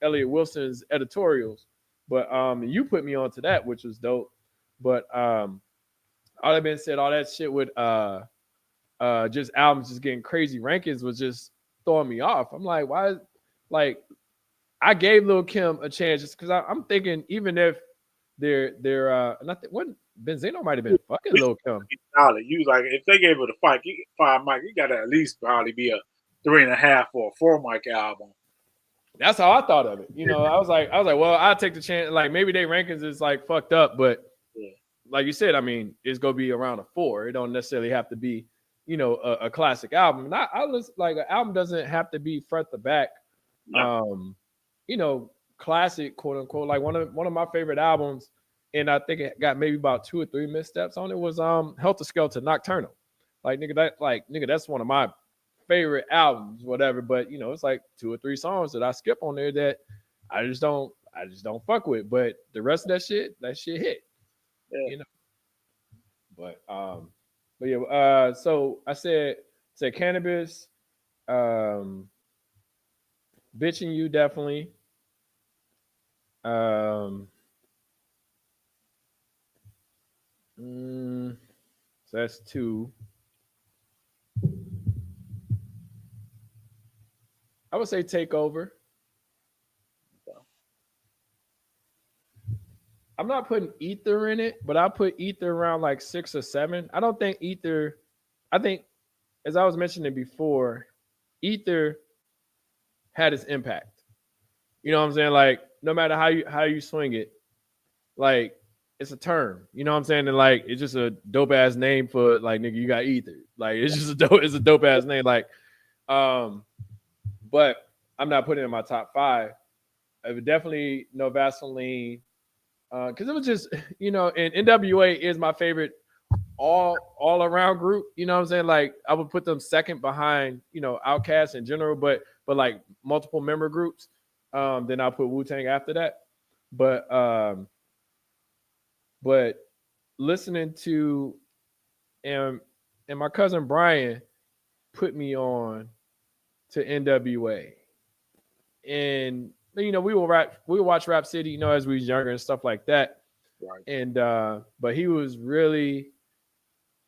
Elliot Wilson's editorials. But you put me onto that, which was dope. But all that being said, all that shit with just albums just getting crazy rankings was just throwing me off. I'm like, why? Like, I gave Lil Kim a chance just because I'm thinking even if they're nothing. What Benzino might have been fucking Lil Kim. Solid. You was like, if they gave it a five mic, you got to at least probably be a 3.5 or a 4 mic album. That's how I thought of it. You know, I was like, well, I'll take the chance. Like maybe their rankings is like fucked up, but Yeah. like you said, I mean, it's gonna be around a 4. It don't necessarily have to be, you know, a classic album. And I was like, an album doesn't have to be front to back. No. You know, classic, quote unquote. Like one of my favorite albums, and I think it got maybe about 2 or 3 missteps on it was Helter Skelter Nocturnal. Like nigga, that's one of my favorite albums, whatever. But you know, it's like 2 or 3 songs that I skip on there that I just don't fuck with. But the rest of that shit hit. Yeah. You know. But yeah, so I said cannabis, bitching you definitely. Um, so that's 2. I would say takeover. I'm not putting ether in it, but I put ether around like 6 or 7. I don't think ether. I think, as I was mentioning before, ether had its impact. You know what I'm saying? Like no matter how you swing it, like it's a term. You know what I'm saying? And like it's just a dope ass name for like nigga, you got ether. Like it's just a dope ass name. Like, but I'm not putting it in my top 5. I would definitely no Vaseline. Because it was just, you know, and NWA is my favorite all around group. You know what I'm saying? Like I would put them second behind, you know, Outkast in general, but like multiple member groups. Then I'll put Wu Tang after that. But but listening to and my cousin Brian put me on to NWA. And you know, we would watch Rap City, you know, as we was younger and stuff like that. Right. And but he was really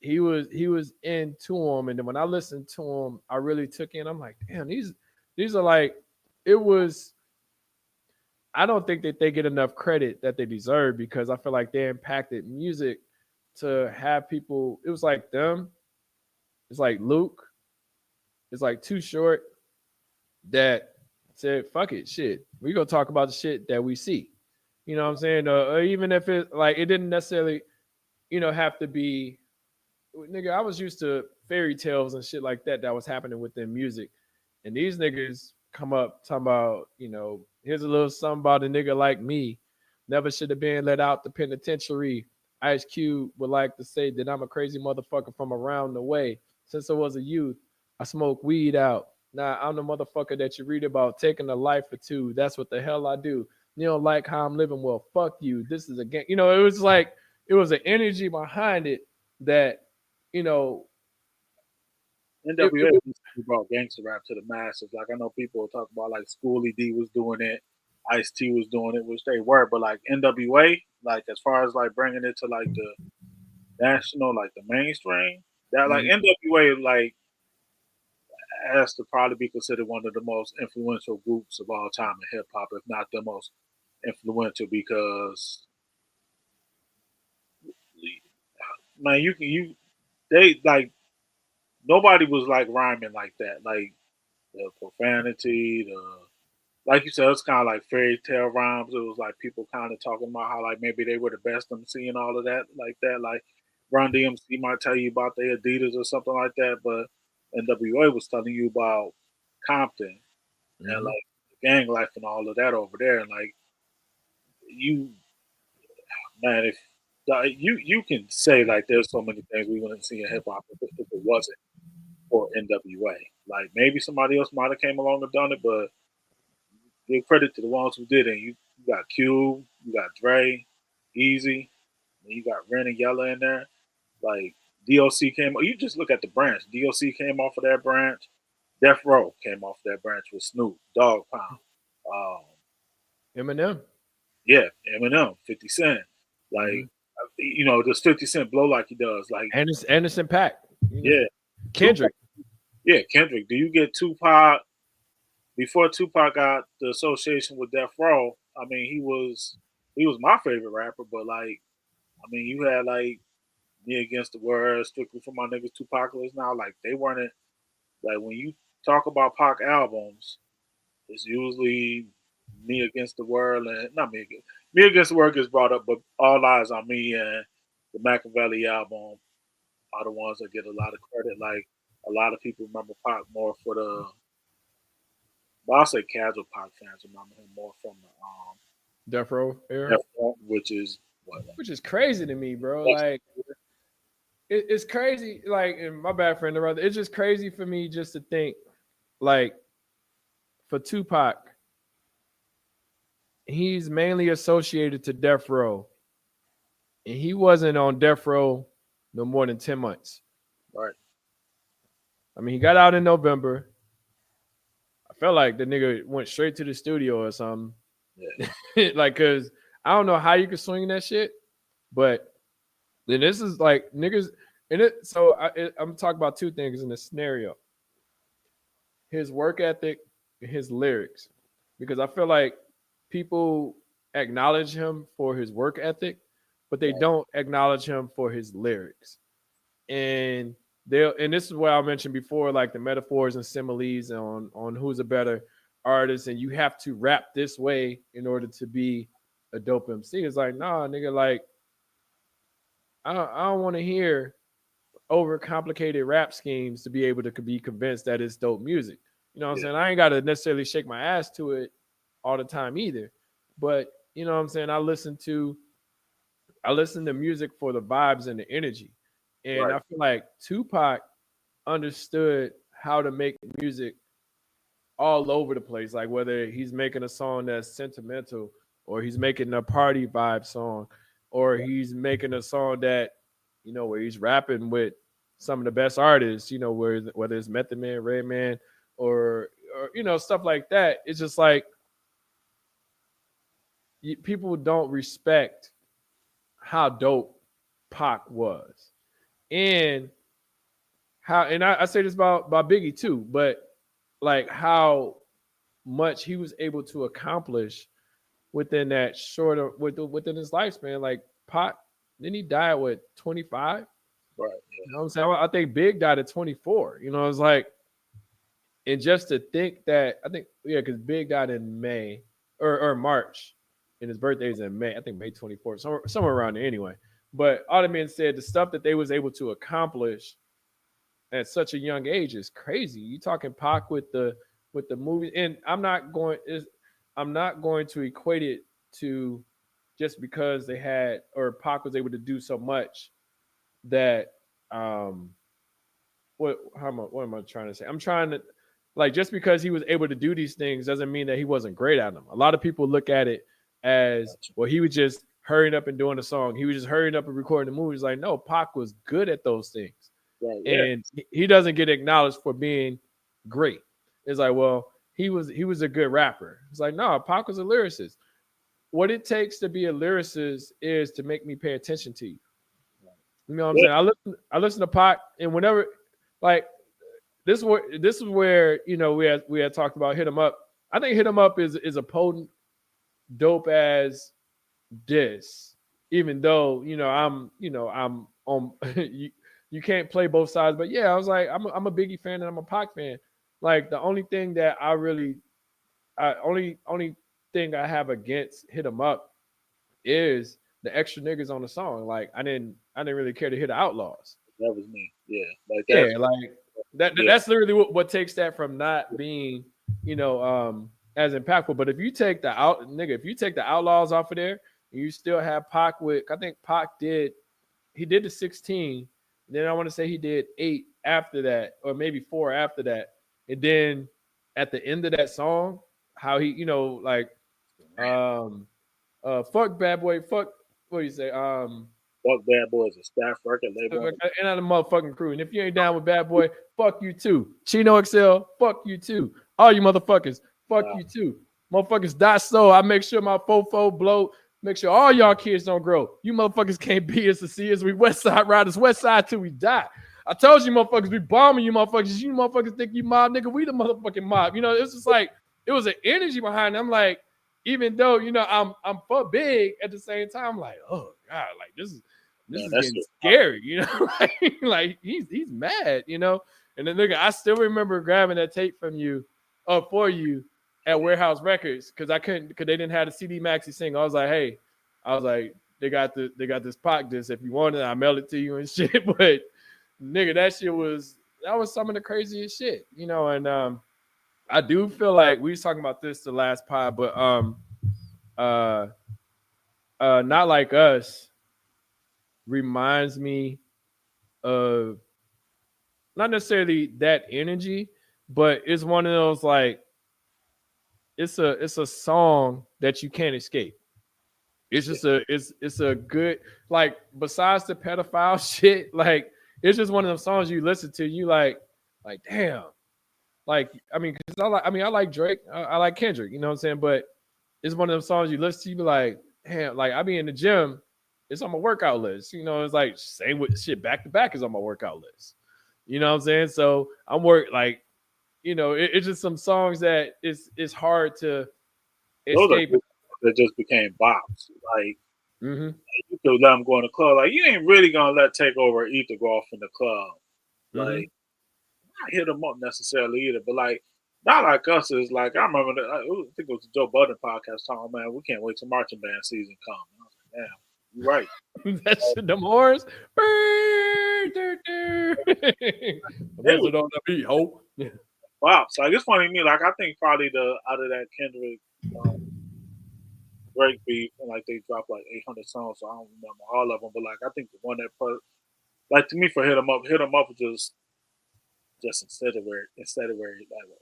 he was into him. And then when I listened to him, I really took in. I'm like, damn, these are like it was. I don't think that they get enough credit that they deserve because I feel like they impacted music to have people. It was like them. It's like Luke. It's like Too Short that said, "Fuck it, shit. We gonna talk about the shit that we see." You know what I'm saying? Or even if it like it didn't necessarily, you know, have to be. Nigga, I was used to fairy tales and shit like that was happening within music, and these niggas come up talking about, you know, here's a little something about a nigga like me. Never should have been let out the penitentiary. Ice Cube would like to say that I'm a crazy motherfucker from around the way. Since I was a youth, I smoked weed out. Nah, I'm the motherfucker that you read about taking a life or two. That's what the hell I do. You don't like how I'm living? Well, fuck you. This is a game. You know, it was like it was an energy behind it that, you know, NWA brought gangster rap to the masses. Like I know people talk about like Schoolie D was doing it, Ice T was doing it, which they were, but like NWA, like as far as like bringing it to like the national, like the mainstream, that like NWA like has to probably be considered one of the most influential groups of all time in hip hop, if not the most influential, because man, you they like nobody was like rhyming like that, like the profanity, the like you said, it's kind of like fairy tale rhymes. It was like people kind of talking about how like maybe they were the best MC and all of that, like that. Like Run DMC might tell you about their Adidas or something like that, but NWA was telling you about Compton and Mhm. like gang life and all of that over there. And like you, man, if you can say like there's so many things we wouldn't see in hip hop if it wasn't for NWA. Like maybe somebody else might have came along and done it, but give credit to the ones who did it. You got Cube, you got Dre, Easy. and you got Ren and Yella in there. Like DOC came. You just look at the branch. DOC came off of that branch. Death Row came off that branch with Snoop, Dog Pound. Um, Eminem. yeah, Eminem, 50 Cent. Mm-hmm. Like, does 50 Cent blow like he does? Like, Anderson Pack. You know, yeah, Tupac. Kendrick. Yeah, Kendrick. Do you get Tupac before Tupac got the association with Death Row? I mean, he was my favorite rapper, but like, I mean, you had like Me Against the World, strictly for my niggas Tupac now. Like, they weren't like when you talk about Pac albums, it's usually Me Against the World and not Me Against the World gets brought up, but All Eyes on Me and the Machiavelli album are the ones that get a lot of credit. Like a lot of people remember Pac more for the, well, I'll say casual Pac fans remember him more from the Death Row era. Death Row, which is what, like, Which is crazy to me, bro. Like it's crazy. Like, and my bad friend, brother. It's just crazy for me just to think, like, for Tupac, he's mainly associated to Death Row, and he wasn't on Death Row no more than 10 months. right. I mean, he got out in November. I felt like the nigga went straight to the studio or something. Yeah. Like, cause I don't know how you can swing that shit, but then this is like niggas, and I'm talking about two things in the scenario: his work ethic and his lyrics, because I feel like people acknowledge him for his work ethic, but they don't acknowledge him for his lyrics. And this is what I mentioned before, like the metaphors and similes on who's a better artist, and you have to rap this way in order to be a dope MC. It's like, nah, nigga, like I don't want to hear overcomplicated rap schemes to be able to be convinced that it's dope music. You know what I'm saying? I ain't got to necessarily shake my ass to it all the time either. But you know what I'm saying? I listen to music for the vibes and the energy. And Right. I feel like Tupac understood how to make music all over the place. Like whether he's making a song that's sentimental or he's making a party vibe song or he's making a song that, where he's rapping with some of the best artists, whether it's Method Man, Redman, or stuff like that. It's just like people don't respect how dope Pac was. And I say this about Biggie too, but like how much he was able to accomplish within that within his lifespan. Like Pac, then he died with 25. Right. You know what I'm saying? I think Big died at 24. It's like, and just to think that I think because Big died in May or March, and his birthday is in May. I think May 24th, somewhere around there anyway. But all the men said the stuff that they was able to accomplish at such a young age is crazy. You talking Pac with the movie, and I'm not going to equate it to just because they had or Pac was able to do so much that what am I trying to say? I'm trying to like just because he was able to do these things doesn't mean that he wasn't great at them. A lot of people look at it as well, he was just hurrying up and doing a song. He was just hurrying up and recording the movie. It's like, no, Pac was good at those things. Right. Yeah. And he doesn't get acknowledged for being great. It's like, well, he was a good rapper. It's like, no, Pac was a lyricist. What it takes to be a lyricist is to make me pay attention to you. You know what I'm saying? I listen to Pac, and whenever like this is where we had talked about Hit 'Em Up. I think Hit 'Em Up is a potent, dope as this. Even though I'm on you can't play both sides, but yeah, I was like I'm a Biggie fan and I'm a Pac fan. Like the only thing that only thing I have against Hit 'Em Up is the extra niggas on the song. Like I didn't really care to hear the Outlaws. That was me. Yeah. Like that. Yeah, like that's literally what takes that from not being, as impactful. But if you take if you take the Outlaws off of there, and you still have Pac with, I think Pac did the 16. Then I want to say he did 8 after that, or maybe 4 after that. And then at the end of that song, how he, fuck Bad Boy, fuck what do you say? Fuck Bad Boy is a staff record label. And out of the motherfucking crew. And if you ain't down with Bad Boy, fuck you too. Chino XL, fuck you too. All you motherfuckers, fuck you too. Motherfuckers die slow. I make sure my fofo blow. Make sure all y'all kids don't grow. You motherfuckers can't beat us to see us. We West Side riders, West Side till we die. I told you motherfuckers, we bombing you motherfuckers. You motherfuckers think you mob, nigga. We the motherfucking mob. You know, it's just like, it was an energy behind it. I'm like, even though, you know, I'm for big at the same time, I'm like, oh God, like this is getting scary, you know. like he's mad, you know. And then nigga, I still remember grabbing that tape from you, for you at Warehouse Records, because I couldn't, because they didn't have the CD Maxi single. I was like, hey, they got this Pac disc. If you want it, I mail it to you and shit. But nigga, that was some of the craziest shit, you know. And I do feel like we was talking about this the last pod, but Not Like Us reminds me of not necessarily that energy, but it's one of those, like, it's a song that you can't escape. It's just it's a good, like, besides the pedophile shit, like, it's just one of those songs you listen to, you like damn, like, I mean, because I like Drake, I like Kendrick, you know what I'm saying, but it's one of those songs you listen to, you be like, damn, like, I be in the gym, it's on my workout list, you know. It's like same with shit, Back to Back is on my workout list, you know what I'm saying. So I'm like, you know, it's just some songs that it's hard to escape. That just became bops. Like, you could let them go in the club. Like, you ain't really gonna let Takeover Ether go off in the club. Like, not hit them up necessarily either, but like, Not Like Us is like, I remember that, I think it was the Joe Budden podcast talking, man, we can't wait till marching band season come. And I was like, damn, you're right. That shit, them horns. Those are on the beat, ho. Bops. Like, it's funny to me. Like, I think probably out of that Kendrick Drake beef, and like they dropped like 800 songs, so I don't remember all of them. But like, I think the one that put, like, to me, for Hit 'Em Up was just instead of where, like,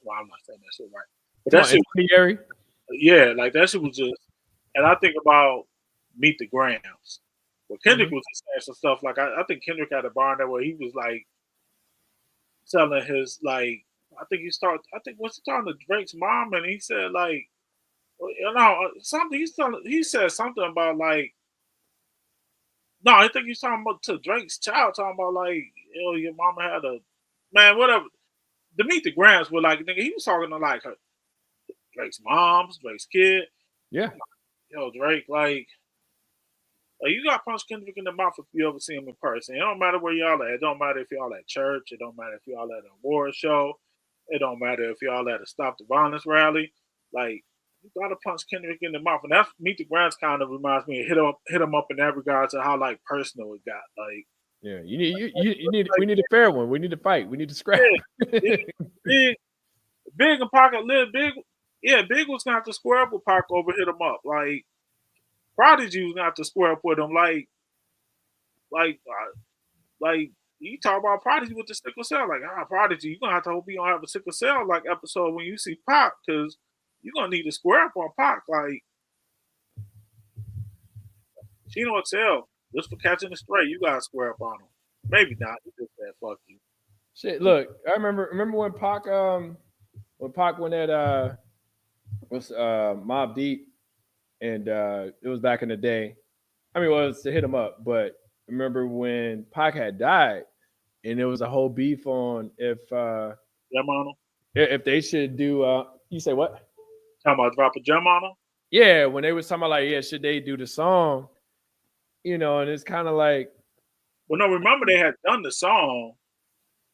well, I'm not saying that shit right, but that shit, yeah, like that shit was just. And I think about Meet the Grams, where Kendrick was just saying some stuff. Like, I think Kendrick had a bar there where he was like telling his, like, I think once he talking to Drake's mom, and he said, like, you know, something he said something about, like, no, I think he's talking about to Drake's child, talking about, like, you know, your mama had a, man, whatever. To Meet the Grams were like, nigga, he was talking to like her, Drake's mom's, Drake's kid. Yeah. Yo, Drake, like you got to punch Kendrick in the mouth if you ever see him in person. It don't matter where y'all at. It don't matter if y'all at church. It don't matter if y'all at an award show. It don't matter if y'all at a Stop the Violence rally. Like, you got to punch Kendrick in the mouth. And that's Meet the Grams kind of reminds me of hit him up in that regard to how, like, personal it got. Like, yeah, we need a fair one. We need to fight. We need to scrap. Yeah, big and Pac live big. Yeah, Big was gonna have to square up with Pac over Hit 'Em Up. Like, Prodigy was gonna have to square up with him. Like you talk about Prodigy with the sickle cell. Like, Prodigy, you gonna have to hope you don't have a sickle cell like episode when you see Pac, because you're gonna need to square up on Pac. Like, Chino XL, just for catching the stray, you gotta square up on him. Maybe not. You just said fuck you. Shit, look, I remember when Pac went at was Mobb Deep, and it was back in the day. I mean, it was to Hit 'Em Up, but remember when Pac had died, and there was a whole beef on if they should do. You say what? Talking about drop a gem on him? Yeah, when they was talking about, like, yeah, should they do the song? You know, and it's kind of like, well, no, remember they had done the song,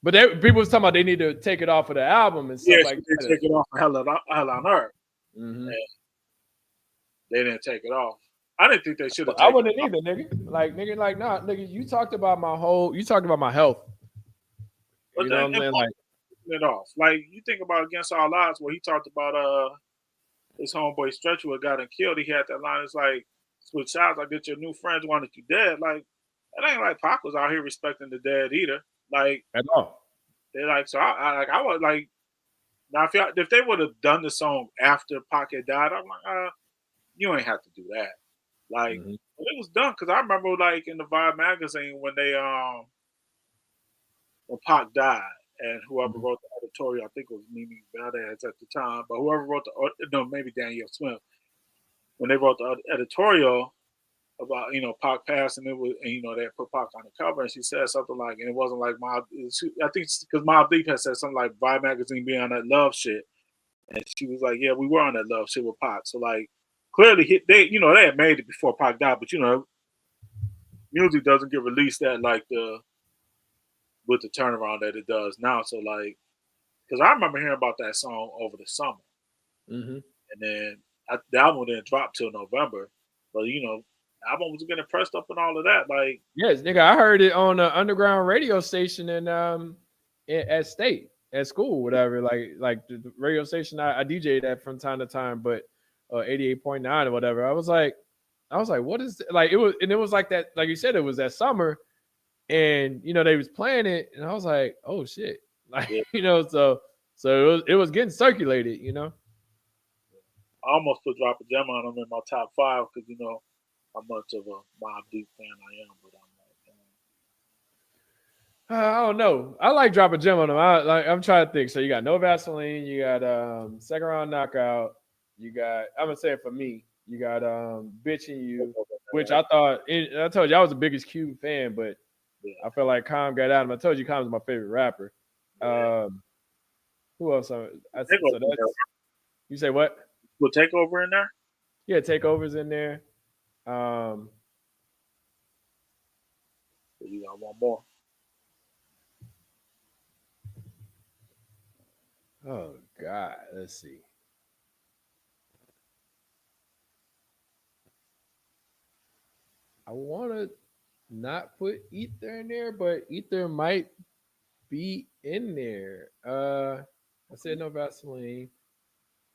but people was talking about they need to take it off of the album and stuff like that. Take it off of Hell on Earth. They didn't take it off. I didn't think they should have. I wouldn't either, nigga. Like, nah, nigga. You talked about my health. But you know what I'm saying? Like, it off. Like, you think about Against All Odds, where he talked about his homeboy Stretch who got him killed. He had that line. It's like, switch sides. I get your new friends wanted you dead. Like, it ain't like Pac was out here respecting the dead either. Like, at all. They're like, so I was like, now if they would have done the song after Pac had died, I'm like, you ain't have to do that. Like Mhm. when it was done, because I remember like in the Vibe magazine when they when Pac died, and whoever Mhm. wrote the editorial, I think it was Mimi Valdez at the time, but whoever wrote no, maybe Danielle Smith, when they wrote the editorial about Pac passing, it was, and they put Pac on the cover, and she said something like, and it wasn't like I think because Mobb Deep had said something like Vibe magazine being on that love shit, and she was like, yeah, we were on that love shit with Pac, so like clearly they had made it before Pac died, but music doesn't get released at like the with the turnaround that it does now, so like because I remember hearing about that song over the summer, Mhm. and then the album didn't drop till November, but the album was getting pressed up and all of that. Like, Yes, nigga, I heard it on the underground radio station at state at school, whatever. Like the radio station I DJ'd at from time to time, but 88.9 or whatever. I was like, what is like it was, and it was like that, like you said, it was that summer, and they was playing it, and I was like, oh shit, like yeah, so it was getting circulated. I almost put Drop a Gem on them in my top five because how much of a Mobb Deep fan I am, but I'm like, I don't know. I like drop a gem on them. I'm trying to think. So you got No Vaseline, you got second round knockout, you got I'm gonna say it for me, you got bitching you, which I thought I told you I was the biggest Cube fan, but yeah, I felt like Calm got out of him. I told you Calm's my favorite rapper. yeah. Um, who else? So Takeover in there. that's you say what? Put Takeover in there. Yeah, Takeover's in there. Um, So you got one more. oh God, let's see. I want to not put Ether in there, but Ether might be in there. I said No Vaseline.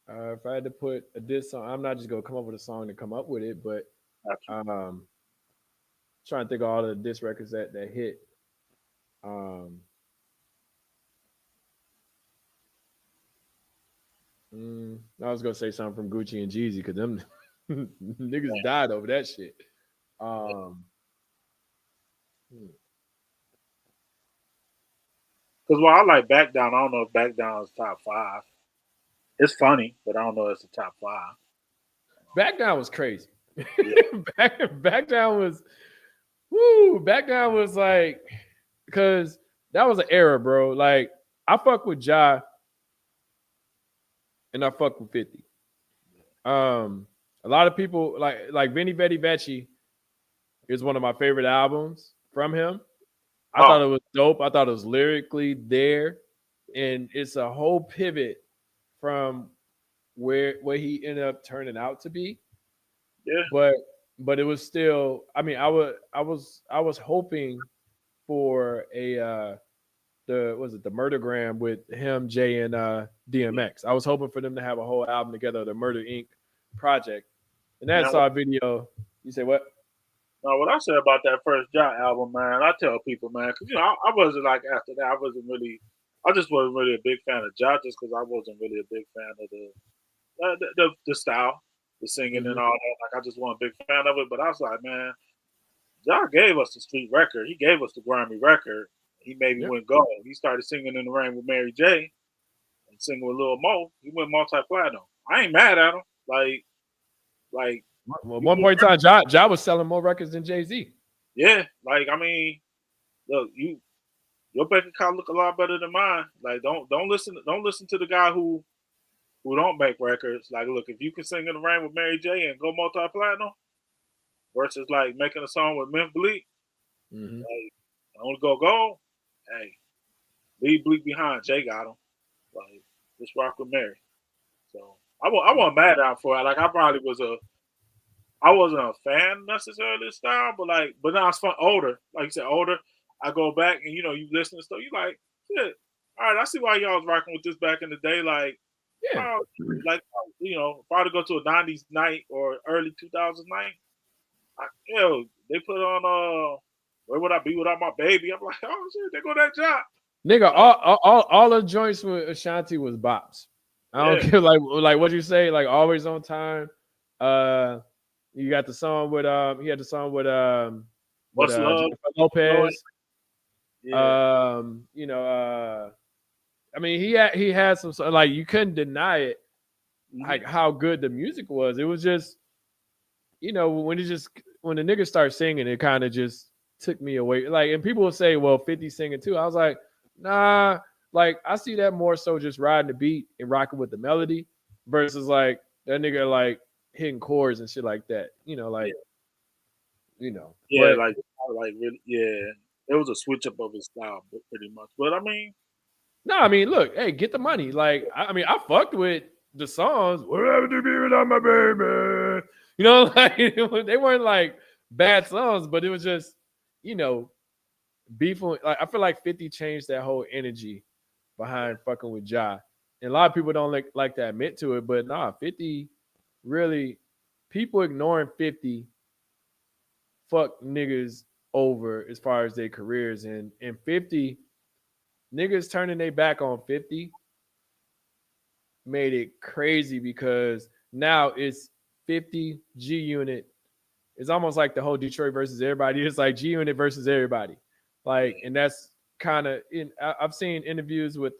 If I had to put a diss song, I'm not just gonna come up with a song to come up with it, but Got you. trying to think of all the diss records that hit. Um, I was gonna say something from Gucci and Jeezy because them niggas died over that shit. Um, hmm. Because while I like Back Down, I don't know if Back Down is top five. It's funny, but I don't know if it's the top five. Back Down was crazy. Yeah, Back Down was, woo. Back Down was like, because that was an era, bro. Like I fuck with Ja and I fuck with 50. A lot of people like Vinny Vetti Vecchi is one of my favorite albums from him. I oh thought it was dope. I thought it was lyrically there, and it's a whole pivot from where he ended up turning out to be. yeah, But it was still. I mean, I was hoping for a the Murdergram with him, Jay, and DMX. I was hoping for them to have a whole album together, the Murder Inc. project. And then I man. saw a video. You say what? No, what I said about that first Ja album, man, I tell people, man, because I wasn't like after that, I just wasn't really a big fan of Ja, just because I wasn't really a big fan of the style, the singing and Mm-hmm. all that. Like I just wasn't a big fan of it. But I was like, man, Ja gave us the street record. He gave us the grimy record. He maybe Yep. went gold. He started singing in the rain with Mary J. And singing with Lil Mo. He went multi platinum. I ain't mad at him. Like Well, you one point in time, Ja was selling more records than Jay Z. yeah, like I mean, look, your bank account look a lot better than mine. Like don't listen to the guy who don't make records. Like look, if you can sing in the rain with Mary J and go multi platinum versus like making a song with Memphis Bleak, Mm-hmm. like only go gold. Hey, leave Bleak behind. Jay got him. Like just rock with Mary. So I wasn't mad at him for it. Like I wasn't a fan necessarily of this style, but now it's fun older. Like you said, older. I go back and you listen to stuff. You like, shit. All right, I see why y'all was rocking with this back in the day. Like, Yeah. oh, like if I were to go to a '90s night or early 2000s night, they put on where would I be without my baby? I'm like, oh shit, they go that job. Nigga, Like, all the joints with Ashanti was bops. I don't yeah, care like what you say, like always on time. Uh You got the song with he had the song with What's love? Jennifer No, Lopez. yeah. You know, I mean, he had some like you couldn't deny it, Mm-hmm. like how good the music was. It was just, you know, when the niggas start singing, it kind of just took me away. Like, and people will say, well, 50 singing too. I was like, nah, like I see that more so just riding the beat and rocking with the melody versus like that nigga like hitting chords and shit like that. You know, Yeah, like, you know. yeah, But like really, yeah. It was a switch up of his style, but pretty much. But I mean, no, I mean, look, hey, get the money. Like, I mean, I fucked with the songs. Whatever to be without my baby. You know, like they weren't like bad songs, but it was just, you know, beefing. Like, I feel like 50 changed that whole energy behind fucking with Ja. And a lot of people don't like to admit to it, but nah, 50 really, people ignoring 50 fuck niggas over as far as their careers. And 50 niggas turning their back on 50 made it crazy because now it's 50 G Unit. It's almost like the whole Detroit versus everybody. It's like G Unit versus everybody. Like, and that's kind of in. I've seen interviews with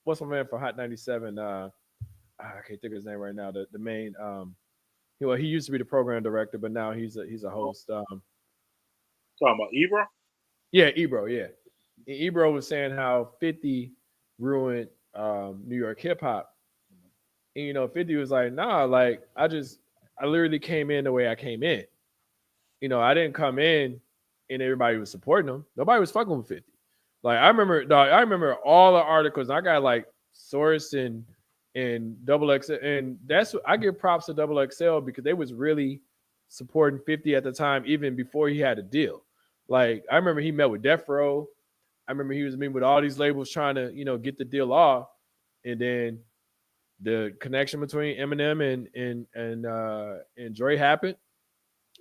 what's my man for Hot 97? I can't think of his name right now. The main he used to be the program director, but now he's a host. talking about Ebro. Yeah, Ebro. Yeah, and Ebro was saying how 50 ruined New York hip hop. And, you know, 50 was like, nah, like I literally came in the way I came in. You know, I didn't come in and everybody was supporting him. Nobody was fucking with 50. Like I remember, dog, I remember all the articles. I got like Source and Double X, and that's what I give props to Double XL because they was really supporting 50 at the time, even before he had a deal. Like I remember he met with Death Row. I remember he was meeting with all these labels trying to, you know, get the deal off. And then the connection between Eminem and Dre happened,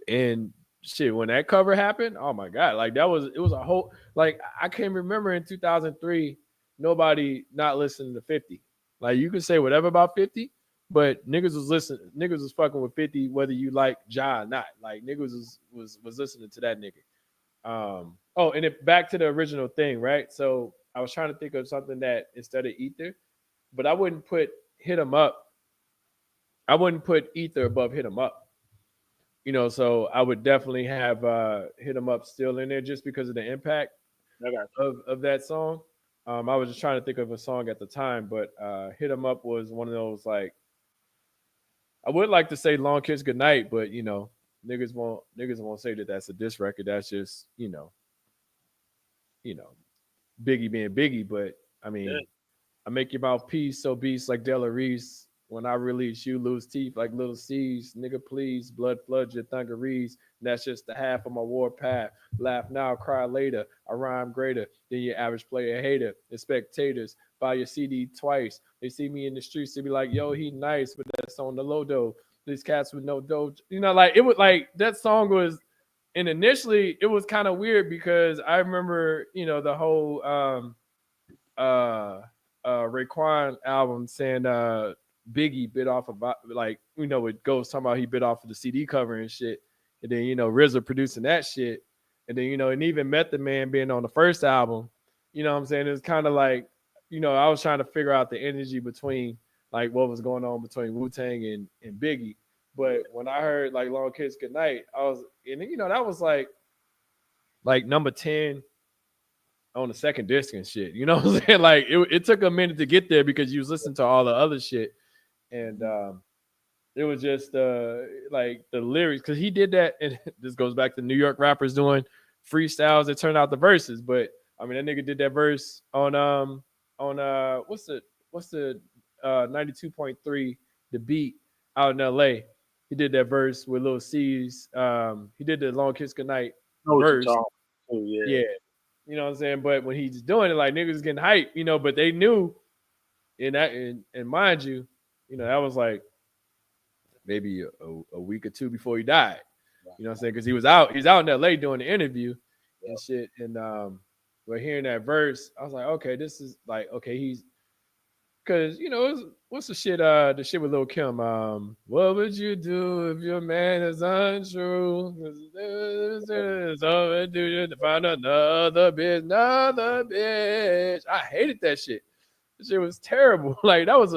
and shit when that cover happened, oh my god, like it was a whole like I can't remember in 2003 nobody not listening to 50. Like you can say whatever about 50, but niggas was fucking with 50 whether you like Ja or not. Like niggas was listening to that nigga. Oh, and it back to the original thing, right? So I was trying to think of something that instead of Ether, but I wouldn't put Hit 'em Up. I wouldn't put Ether above Hit 'em Up. You know, so I would definitely have Hit 'em Up still in there just because of the impact I got of that song. I was just trying to think of a song at the time, but Hit 'em Up was one of those like I would like to say Long Kiss Goodnight, but you know, niggas won't say that that's a diss record. That's just, you know, Biggie being Biggie, but I yeah. mean, I make your mouth peace, so beast like Della Reese. When I release, you lose teeth like little C's. Nigga, please, blood floods your dungarees. And that's just the half of my war path. Laugh now, cry later. I rhyme greater than your average player hater. The spectators buy your CD twice. They see me in the streets, they be like, yo, he nice, but that's on the low dough. These cats with no dough. You know, like it was like that song was, and initially it was kind of weird because I remember, you know, the whole uh Raekwon album saying Biggie bit off about like you know it goes talking about he bit off of the CD cover and shit, and then you know RZA producing that shit, and then you know and even Method Man being on the first album, you know what I'm saying, it's kind of like you know I was trying to figure out the energy between like what was going on between Wu Tang and Biggie, but when I heard like Long Kiss Goodnight, I was and you know that was like number 10 on the second disc and shit. You know what I'm saying? Like it took a minute to get there because you was listening to all the other shit. And it was just like the lyrics because he did that and this goes back to New York rappers doing freestyles that turned out the verses. But I mean that nigga did that verse on what's the 92.3 the beat out in LA. He did that verse with Lil C's. He did the Long Kiss Goodnight know what you're verse. talking. Oh yeah, Yeah, you know what I'm saying? But when he's doing it, like niggas getting hype, you know, but they knew and mind you, you know, that was like maybe a week or two before he died. You know what I'm saying? Because he's out in LA doing the interview and shit. And but hearing that verse, I was like, okay, this is like, okay, Cause what's the shit with Lil Kim? What would you do if your man is untrue? So do you to find another bitch? I hated that shit. That shit was terrible. Like that's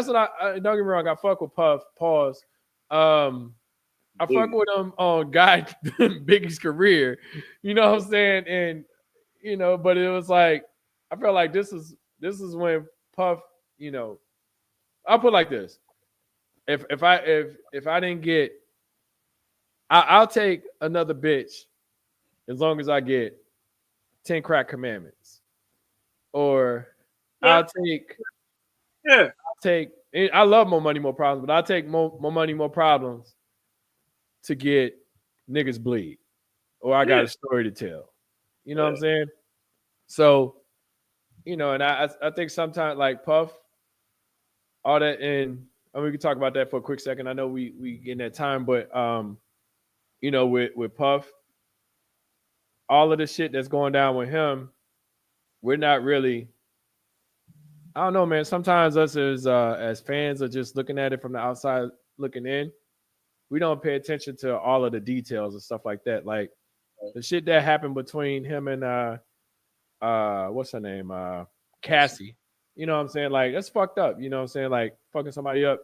what I don't get me wrong. I fuck with Puff. Pause. Um, I fuck Biggie. with him on Guy Biggie's career. You know what I'm saying? And but it was like I felt like this is when Puff, I'll put it like this. If I didn't get I'll take another bitch as long as I get 10 crack commandments. Or Yeah, I'll take yeah, take I love more money, more problems, but I'll take more money, more problems to get niggas bleed. Or I got yeah, a story to tell. You know what I'm yeah. saying? So, and I think sometimes like Puff, all that and we can talk about that for a quick second. I know we getting that time, but with Puff, all of the shit that's going down with him, we're not really I don't know, man. Sometimes us as fans are just looking at it from the outside looking in. We don't pay attention to all of the details and stuff like that. Like the shit that happened between him and what's her name? Cassie. You know what I'm saying? Like that's fucked up. You know what I'm saying? Like fucking somebody up,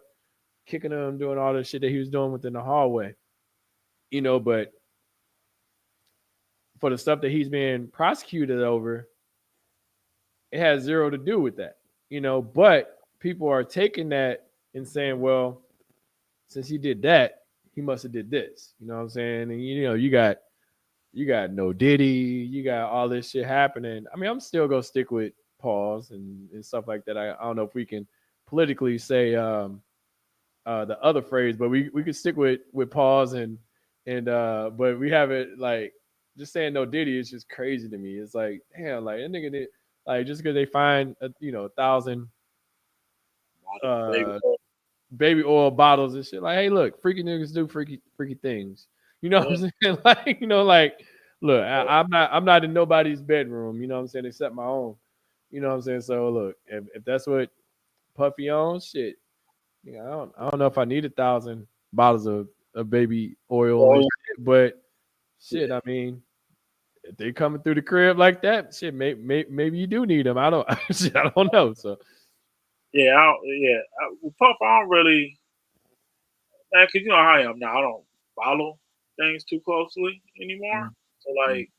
kicking him, doing all the shit that he was doing within the hallway. But for the stuff that he's being prosecuted over, it has zero to do with that. But people are taking that and saying, well, since he did that, he must have did this. You know what I'm saying? And you got no Diddy, you got all this shit happening. I mean, I'm still gonna stick with pause and stuff like that. I don't know if we can politically say the other phrase, but we could stick with pause and but we have it like just saying no Diddy is just crazy to me. It's like damn, like that nigga did like just because they find 1,000 Baby. uh baby oil bottles and shit. Like, hey, look, freaky niggas do freaky things. You know Yeah, what I'm saying? Like, look, I'm not in nobody's bedroom. You know what I'm saying? Except my own. You know what I'm saying? So look, if that's what Puffy owns, shit. I don't know if I need 1,000 bottles of baby oil and yeah, shit, but yeah. shit, I mean, if they coming through the crib like that, shit, maybe you do need them. I don't, shit, I don't know. So Yeah, with Puff, I don't really, man, because you know how I am now. I don't follow things too closely anymore. mm, So, like,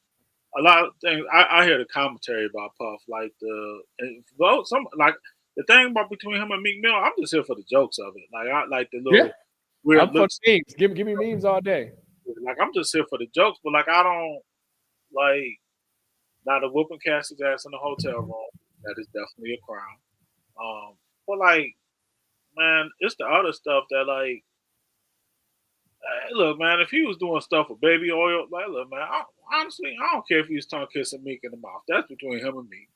a lot of things, I hear the commentary about Puff, like some, like, the thing about between him and Meek Mill, I'm just here for the jokes of it. Like, I like the yeah, little weird I'm for looks. memes. Give me memes all day. Like, I'm just here for the jokes, but, like, I don't, like, now the whooping Cassie's ass in the hotel room, that is definitely a crime. But, like, man, it's the other stuff that, like, hey, look, man, if he was doing stuff with baby oil, like, look, man, honestly, I don't care if he was tongue kissing Meek in the mouth. That's between him and me.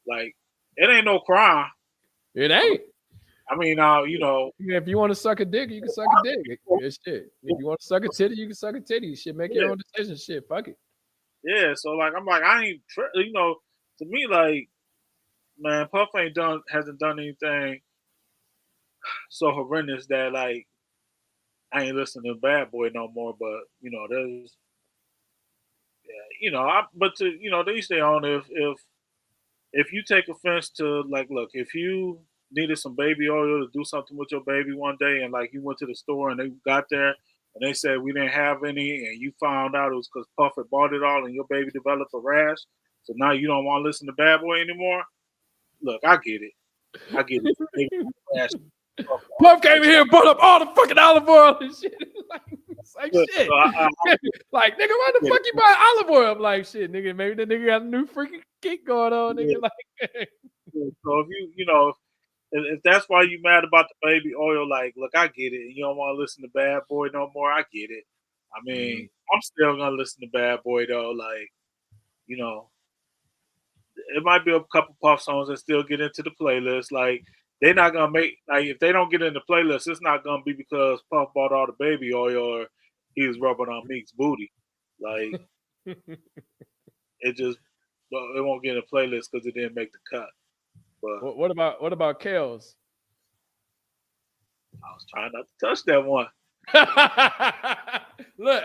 Like, it ain't no crime. It I mean, ain't. you know, Yeah, if you want to suck a dick, you can suck a dick. It's shit. If you want to suck a titty, you can suck a titty. Shit, make your yeah, own decision. Shit, fuck it. yeah. So, like, I'm like, I ain't, you know, to me, like, man, Puff hasn't done anything so horrendous that, like, I ain't listening to Bad Boy no more. But you know, but to they each their own. If you take offense to, like, look, if you needed some baby oil to do something with your baby one day, and like you went to the store and they got there and they said we didn't have any, and you found out it was because Puff had bought it all and your baby developed a rash, so now you don't want to listen to Bad Boy anymore. Look, I get it. I get it. Baby rash, Puff, all Puff came in here and brought up all the fucking olive oil and shit. It's like that. shit. So Like, nigga, why the get fuck it. you buy olive oil? I'm like, shit, nigga, maybe the nigga got a new freaking kick going on, Yeah. nigga. Like, So if if that's why you mad about the baby oil, like, look, I get it. You don't want to listen to Bad Boy no more. I get it. I mean, Mhm. I'm still gonna listen to Bad Boy though. Like, you know, it might be a couple Puff songs that still get into the playlist. Like, they're not gonna make, like, if they don't get in the playlist, it's not gonna be because Puff bought all the baby oil or he was rubbing on Meek's booty. Like, it just, well, it won't get in the playlist because it didn't make the cut. But What about Kales? I was trying not to touch that one. Look,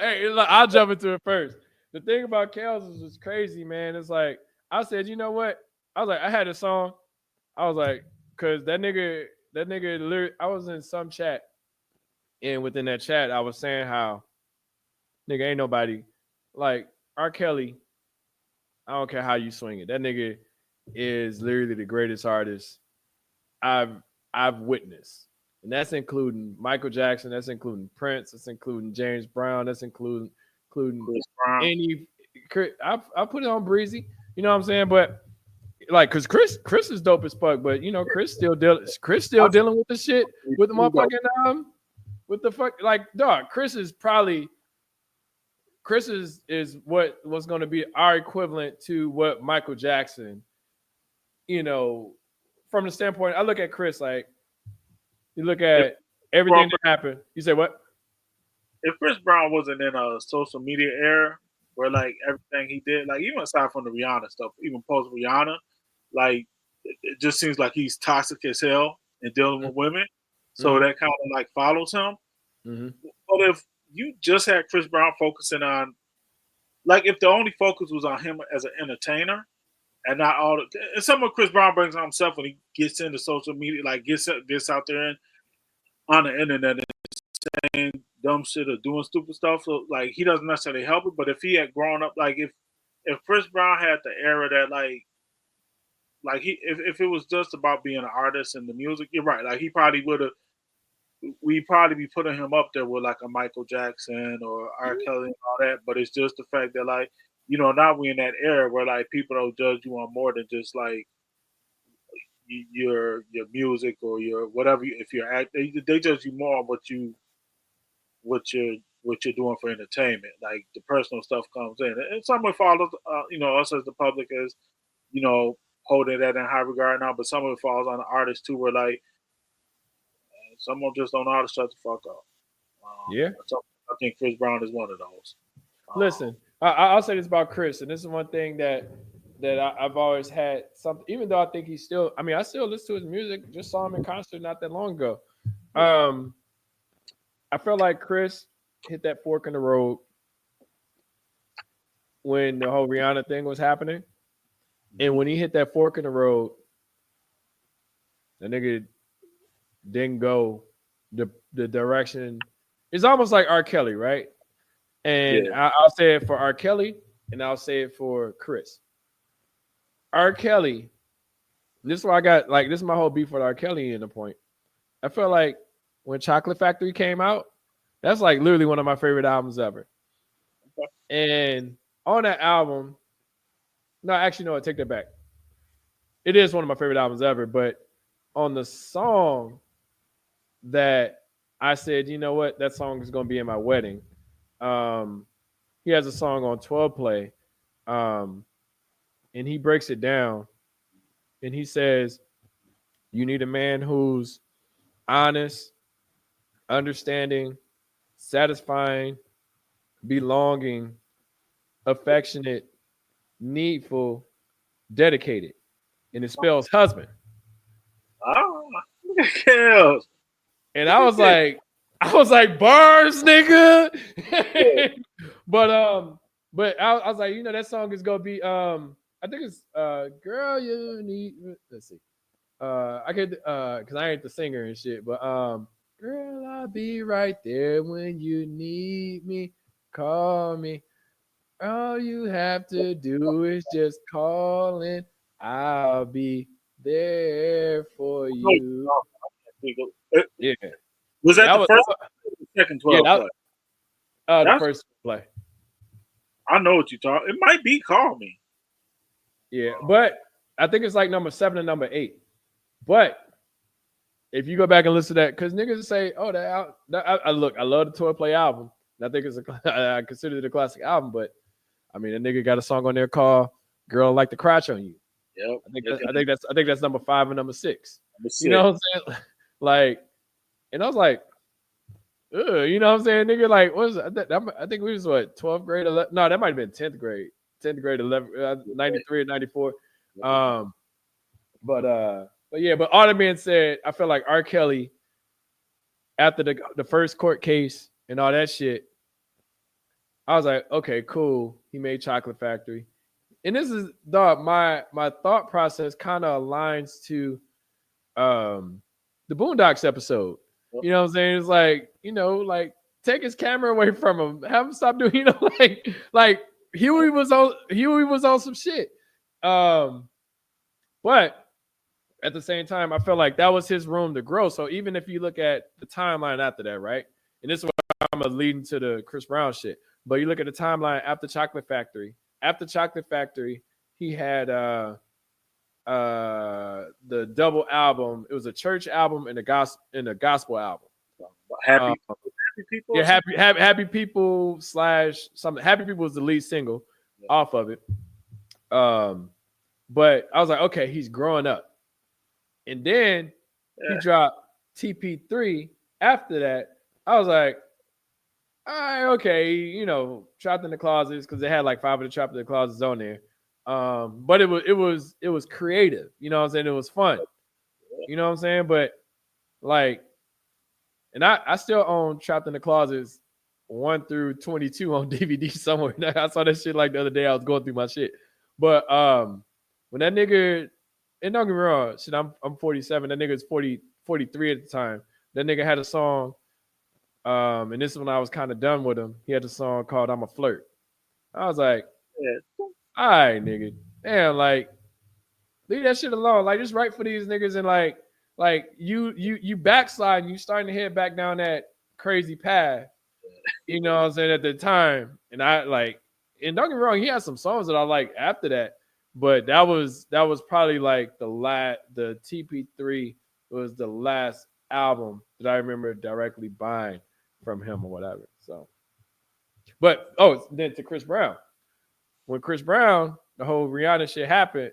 I'll jump into it first. The thing about Kales was crazy, man. It's like I said, you know what? I was like, I had a song. I was like, cause that nigga, literally, I was in some chat, and within that chat, I was saying how nigga ain't nobody like R. Kelly. I don't care how you swing it. That nigga is literally the greatest artist I've I've witnessed. And that's including Michael Jackson, that's including Prince, that's including James Brown, that's including Chris Brown. any I put it on Breezy, you know what I'm saying? But like cause Chris is dope as fuck, but you know, Chris still dealing with the shit with the motherfucking with the fuck like dog, Chris is what was gonna be our equivalent to what Michael Jackson, you know, from the standpoint, I look at Chris like you look at everything that happened. You say what? If Chris Brown wasn't in a social media era where like everything he did, like even aside from the Rihanna stuff, even post Rihanna, like it just seems like he's toxic as hell and dealing with women. So Mhm. that kind of like follows him. Mhm. But if you just had Chris Brown focusing on, like, if the only focus was on him as an entertainer and not all the, and some of Chris Brown brings on himself when he gets into social media, like gets out there and on the internet saying dumb shit or doing stupid stuff. So like he doesn't necessarily help it. But if he had grown up, like if Chris Brown had the era that like he if it was just about being an artist and the music, you're right. Like he probably would have. We probably be putting him up there with like a Michael Jackson or R. Kelly and all that. But it's just the fact that like now we in that era where like people don't judge you on more than just like your music or your whatever. If you're act, they judge you more on what you're doing for entertainment. Like the personal stuff comes in, and some of it follows. Us as the public is you know holding that in high regard now, but some of it falls on the artist too. Where like someone just don't know how to shut the fuck up. Yeah. I think Chris Brown is one of those. Listen, I'll say this about Chris, and this is one thing that I've always had something. Even though I think he's still, I mean, I still listen to his music. Just saw him in concert not that long ago. I felt like Chris hit that fork in the road when the whole Rihanna thing was happening, and when he hit that fork in the road, the nigga didn't go the direction. It's almost like R. Kelly, right? And Yeah. I'll say it for R. Kelly, and I'll say it for Chris. R. Kelly, this is why I got like this is my whole beef with R. Kelly in the point. I felt like when Chocolate Factory came out, that's like literally one of my favorite albums ever. And on that album, no, actually, no, I take that back. It is one of my favorite albums ever, but on the song that I said, you know what, that song is gonna be in my wedding. He has a song on 12 Play, and he breaks it down, and he says, "You need a man who's honest, understanding, satisfying, belonging, affectionate, needful, dedicated," and it spells husband. Oh, kills. And I was like, bars, nigga. but I was like, that song is gonna be I think it's girl you need. Let's see. I could because I ain't the singer and shit, but girl, I'll be right there when you need me. Call me. All you have to do is just call and I'll be there for you. Yeah. Was that That the was first or the second yeah, 12 play? the first play. I know what you talk. It might be Call Me. Yeah, but I think it's like number 7 and number 8. But if you go back and listen to that, because niggas say, "Oh, I love the 12 Play album." And I think I consider it a classic album. But I mean, a nigga got a song on there called "Girl I Like to Crouch on You." Yep. I think that's number 5 and number 6. Number 6. You know what I'm saying? Like, and I was like, ugh, you know what I'm saying, nigga? Like, what was I think we was what 12th grade? 11, no, that might have been 10th grade. 10th grade, 11, 93 or 94. But all that being said, I feel like R. Kelly after the first court case and all that shit, I was like, okay, cool. He made Chocolate Factory. And this is dog, my thought process kind of aligns to the Boondocks episode. You know what I'm saying? It's like, like take his camera away from him. Have him stop doing, like Huey was on some shit. But at the same time, I felt like that was his room to grow. So even if you look at the timeline after that, right? And this is what I'm leading to the Chris Brown shit. But you look at the timeline after Chocolate Factory. After Chocolate Factory, he had the double album. It was a church album and a gospel album. Happy People. Yeah, happy people / something. Happy People was the lead single off of it. But I was like, okay, he's growing up. And then he dropped TP3 after that. I was like, all right, okay, Trapped in the Closets, because they had like 5 of the Trapped in the Closets on there. But it was creative, you know what I'm saying? It was fun. You know what I'm saying? But like, and I still own Trapped in the Closets 1 through 22 on DVD somewhere. I saw that shit like the other day. I was going through my shit. But when that nigga, and don't get me wrong, shit, I'm 47. That nigga's 43 at the time. That nigga had a song, and this is when I was kind of done with him. He had a song called "I'm a Flirt." I was like, all right, nigga, damn, like leave that shit alone. Like just write for these niggas and like you backslide and you starting to head back down that crazy path. You know what I'm saying, at the time. And I like, and don't get me wrong, he had some songs that I like after that. But that was probably like the TP3 was the last album that I remember directly buying from him or whatever. So, but then to Chris Brown. When Chris Brown, the whole Rihanna shit happened,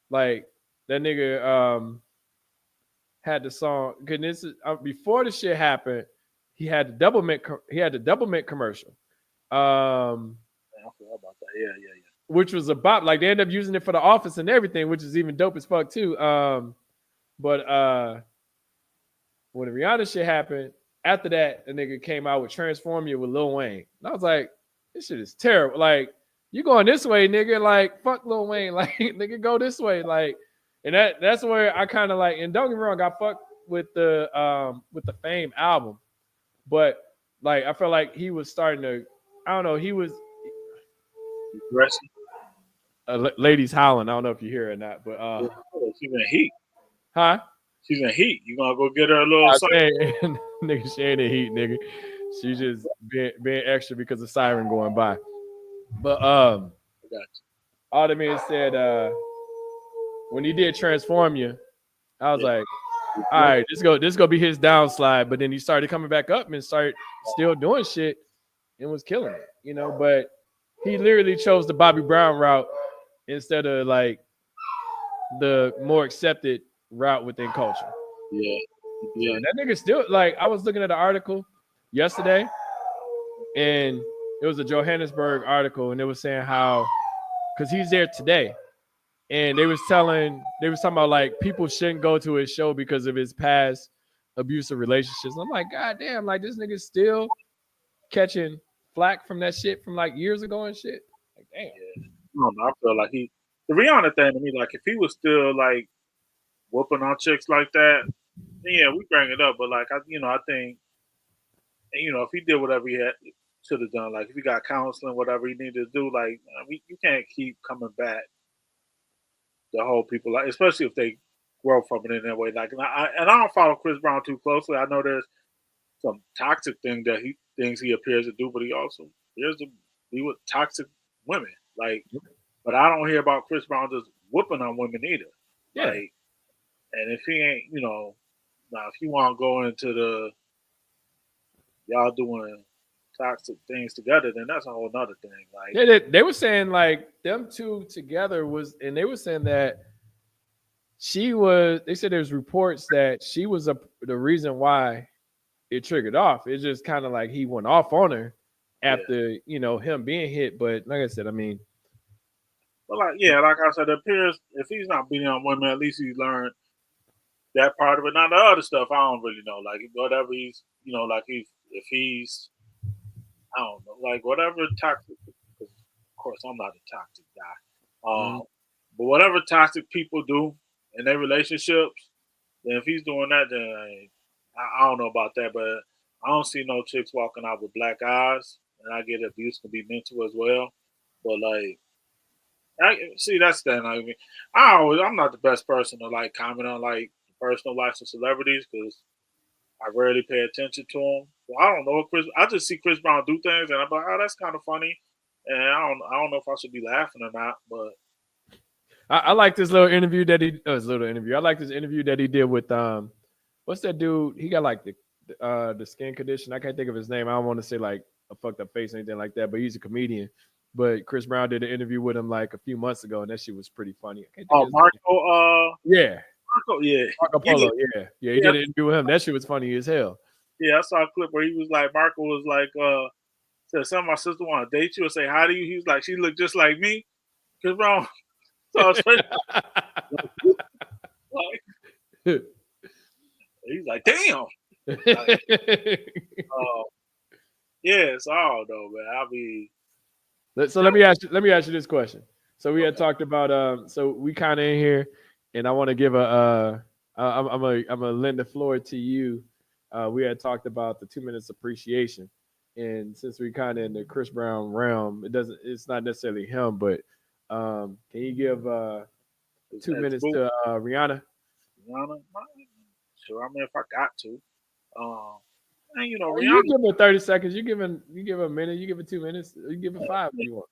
like that nigga had the song. Goodness, before the shit happened, he had the double mint commercial. I forgot about that. Yeah. Which was a bop. Like they ended up using it for The Office and everything, which is even dope as fuck too. But when the Rihanna shit happened, after that, the nigga came out with Transform You with Lil Wayne. And I was like, this shit is terrible. Like, you going this way, nigga. Like, fuck Lil Wayne. Like, nigga, go this way. Like, and that's where I kind of like, and don't get me wrong, I fucked with the Fame album. But like I felt like he was starting to, I don't know, he was ladies howling. I don't know if you hear it or not, but she's in heat. Huh? She's in heat. You gonna go get her a little siren? Nigga, she ain't in heat, nigga. She's just being extra because of siren going by. But all that man said, when he did Transform You, I was like, all right, this go be his downslide. But then he started coming back up and started still doing shit and was killing it, but he literally chose the Bobby Brown route instead of like the more accepted route within culture. Yeah. So that nigga still, like, I was looking at an article yesterday and it was a Johannesburg article and it was saying how, because he's there today, and they was talking about like people shouldn't go to his show because of his past abusive relationships. I'm like, God damn, like this nigga still catching flack from that shit from like years ago and shit. Like, damn. Yeah. I feel like the Rihanna thing to me, like if he was still like whooping on chicks like that, then yeah, we bring it up. But like I think, if he did whatever he should have done, like if he got counseling, whatever he needed to do, like you can't keep coming back to hold people, like especially if they grow from it in that way. Like, and I don't follow Chris Brown too closely. I know there's some toxic things he appears to do, but he also appears to be with toxic women. Like, but I don't hear about Chris Brown just whooping on women either. Yeah. Like, and if he ain't, now if you want to go into the y'all doing toxic things together, then that's a whole nother thing. Like, yeah, they were saying like them two together and they were saying that they said there's reports that she was the reason why it triggered off. It's just kind of like he went off on her after him being hit. But like I said, I mean, But like, yeah, like I said, it appears if he's not beating on women, at least he's learned that part of it. Now the other stuff, I don't really know. Like whatever he's, like if he's, I don't know, like whatever toxic. Because of course, I'm not a toxic guy. Mm. But whatever toxic people do in their relationships, then if he's doing that, then I don't know about that. But I don't see no chicks walking out with black eyes, and I get abuse can be mental as well. But like, I see that's the thing. I mean, I'm not the best person to like comment on like personal lives of celebrities because I rarely pay attention to them. So I don't know Chris. I just see Chris Brown do things, and I'm like, oh, that's kind of funny. And I don't know if I should be laughing or not. But I like this little interview that he his little interview. I like this interview that he did with what's that dude? He got like the skin condition. I can't think of his name. I don't want to say like a fucked up face or anything like that, but he's a comedian. But Chris Brown did an interview with him like a few months ago, and that shit was pretty funny. I can't think of his name. Yeah, Marco, yeah, Marco yeah, Polo. Yeah. He yeah, did an interview with him. That shit was funny as hell. yeah. I saw a clip where he was like, Marco was like, said, "Some of my sister want to date you or say hi to you." He was like, "She looked just like me." Chris Brown saw his face. Like, he's like, "Damn." Like, uh, yeah, it's all though, man. I'll be. So let me ask you this question. So we had talked about so we kind of in here, and I want to give I'm gonna lend the floor to you. We had talked about the 2 minutes appreciation, and since we kind of in the Chris Brown realm, it's not necessarily him, but can you give 2 minutes to Rihanna? Rihanna, sure. I mean, if I got to, and You Rihanna. give her 30 seconds. You give her a minute. You give her 2 minutes. You give her five if you want.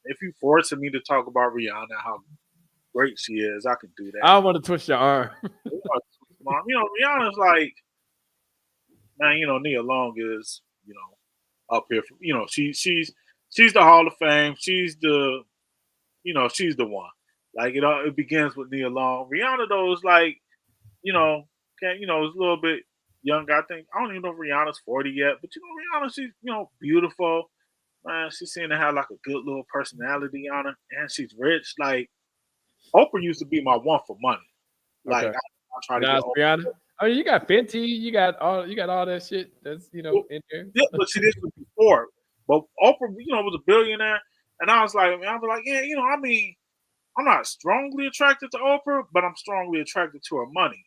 If you forcing me to talk about Rihanna, how great she is, I can do that. I don't want to twist your arm. Rihanna's like, man, Nia Long is, up here. She's the Hall of Fame. She's she's the one. Like, it begins with Nia Long. Rihanna though is like, is a little bit younger. I think I don't even know if Rihanna's 40 yet, but Rihanna, she's beautiful. Man, she seemed to have like a good little personality on her, and she's rich. Like Oprah used to be my one for money. Like Okay. I try to Now get it's Oprah. Rihanna. I mean, you got Fenty, you got all that shit that's in there. Yeah, but see, this was before. But Oprah, was a billionaire, and I was like, yeah, I mean, I'm not strongly attracted to Oprah, but I'm strongly attracted to her money.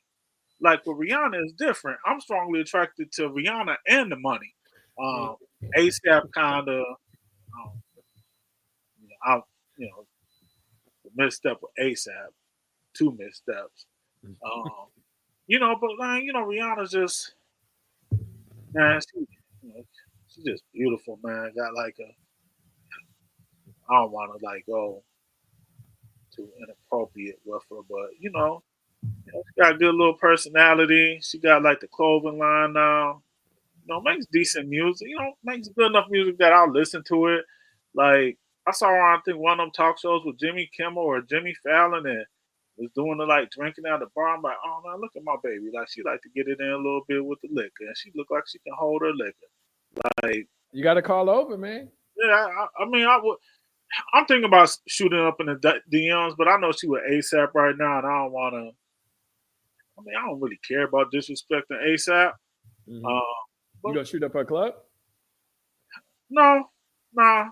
Like with Rihanna is different. I'm strongly attracted to Rihanna and the money. ASAP kind of, I, you know, misstep with ASAP, two missteps. But man, Rihanna's just man, she's just beautiful, man. Got like I don't want to like go too inappropriate with her, but she got a good little personality. She got like the clothing line now. Makes decent music. Makes good enough music that I'll listen to it. Like I saw her on I think one of them talk shows with Jimmy Kimmel or Jimmy Fallon and was doing the like drinking out the bar. I'm like, oh man, look at my baby. Like she like to get it in a little bit with the liquor, and she look like she can hold her liquor. Like You got to call over, man. yeah, I mean I would. I'm thinking about shooting up in the DMs, but I know she with ASAP right now, and I don't want to. I mean, I don't really care about disrespecting ASAP. Mm-hmm. Uh, You gonna shoot up her club? no, nah.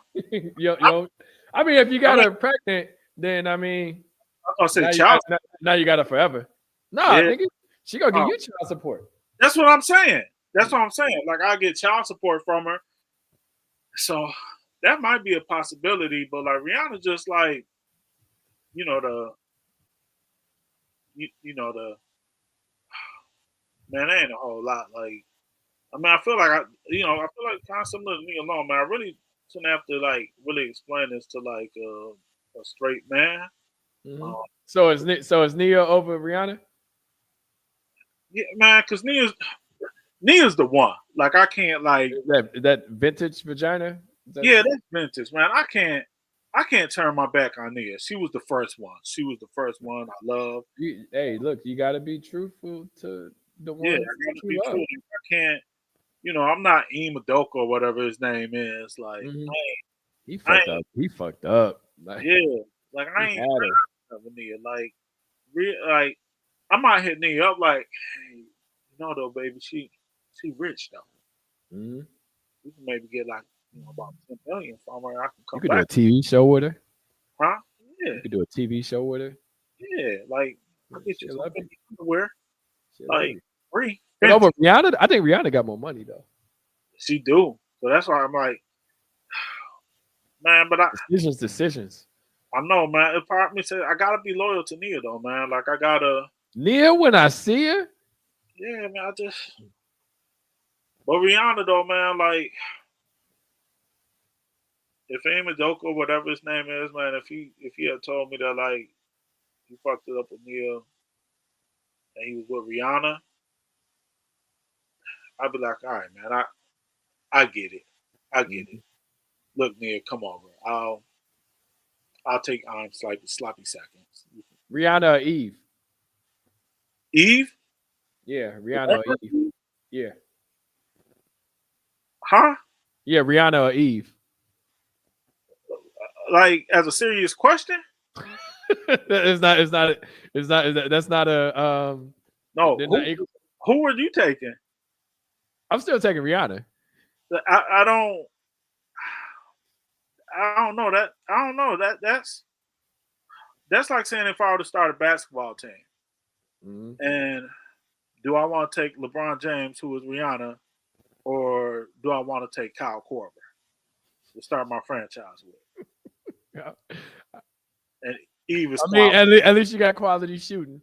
Yo. I mean, if you got her pregnant, then I mean, I'm gonna say now child. now you got her forever. Nah, Yeah. nigga, she gonna give you child support. That's what I'm saying. That's what I'm saying. Like I get child support from her, so that might be a possibility. But like Rihanna, just like you know the the man, ain't a whole lot. Like I mean, I feel like I feel like kind of similar to me alone, man. I really shouldn't have to like really explain this to like a straight man. Mm-hmm. So is Nia over Rihanna? Yeah, man, because Nia's the one. Like I can't like that vintage vagina. Yeah, that's vintage, man. I can't turn my back on Nia. She was the first one. She was the first one I love. Hey, look, you got to be truthful to the one. Yeah, I gotta be true. I can't. I'm not Ema Doka or whatever his name is. Like, he fucked up. He fucked up. Like, Yeah, like I he ain't had her. never Nia. Like I might hit Nia up like, hey, though, baby, she rich though. Mm-hmm. We can maybe get like about 10 million from her. I can You come could do a back, TV show with her. huh? Yeah, You could do a TV show with her. yeah. Like Yeah, I'll get you she'll some love you. Fendi underwear, She'll love like you. free But Fenty. over Rihanna, I think Rihanna got more money though. She do. So that's why I'm like, man. But Decisions. I know, man. If part of me said I gotta be loyal to Nia though, man. Like I gotta, Nia, when I see her, yeah, man. I just, but Rihanna though, man. Like if Amy Doka, whatever his name is, man. If he had told me that like he fucked it up with Nia and he was with Rihanna, I'd be like, all right, man. I get it. I get it. Mhm. Look, Nia, come on, bro. I'll take sloppy seconds. Rihanna or Eve. Eve, Yeah, Rihanna or Eve. Yeah, huh? yeah, Rihanna or Eve. Like as a serious question? it's not. It's not. It's not. That's not a. No. They're not Who equal. who are you taking? I'm still taking Rihanna. I don't. I don't know that. I don't know that's like saying if I were to start a basketball team Mm-hmm. and do I want to take LeBron James, who is Rihanna, or do I want to take Kyle Korver to start my franchise with? Yeah. And Eve is I mean, quality. at least you got quality shooting.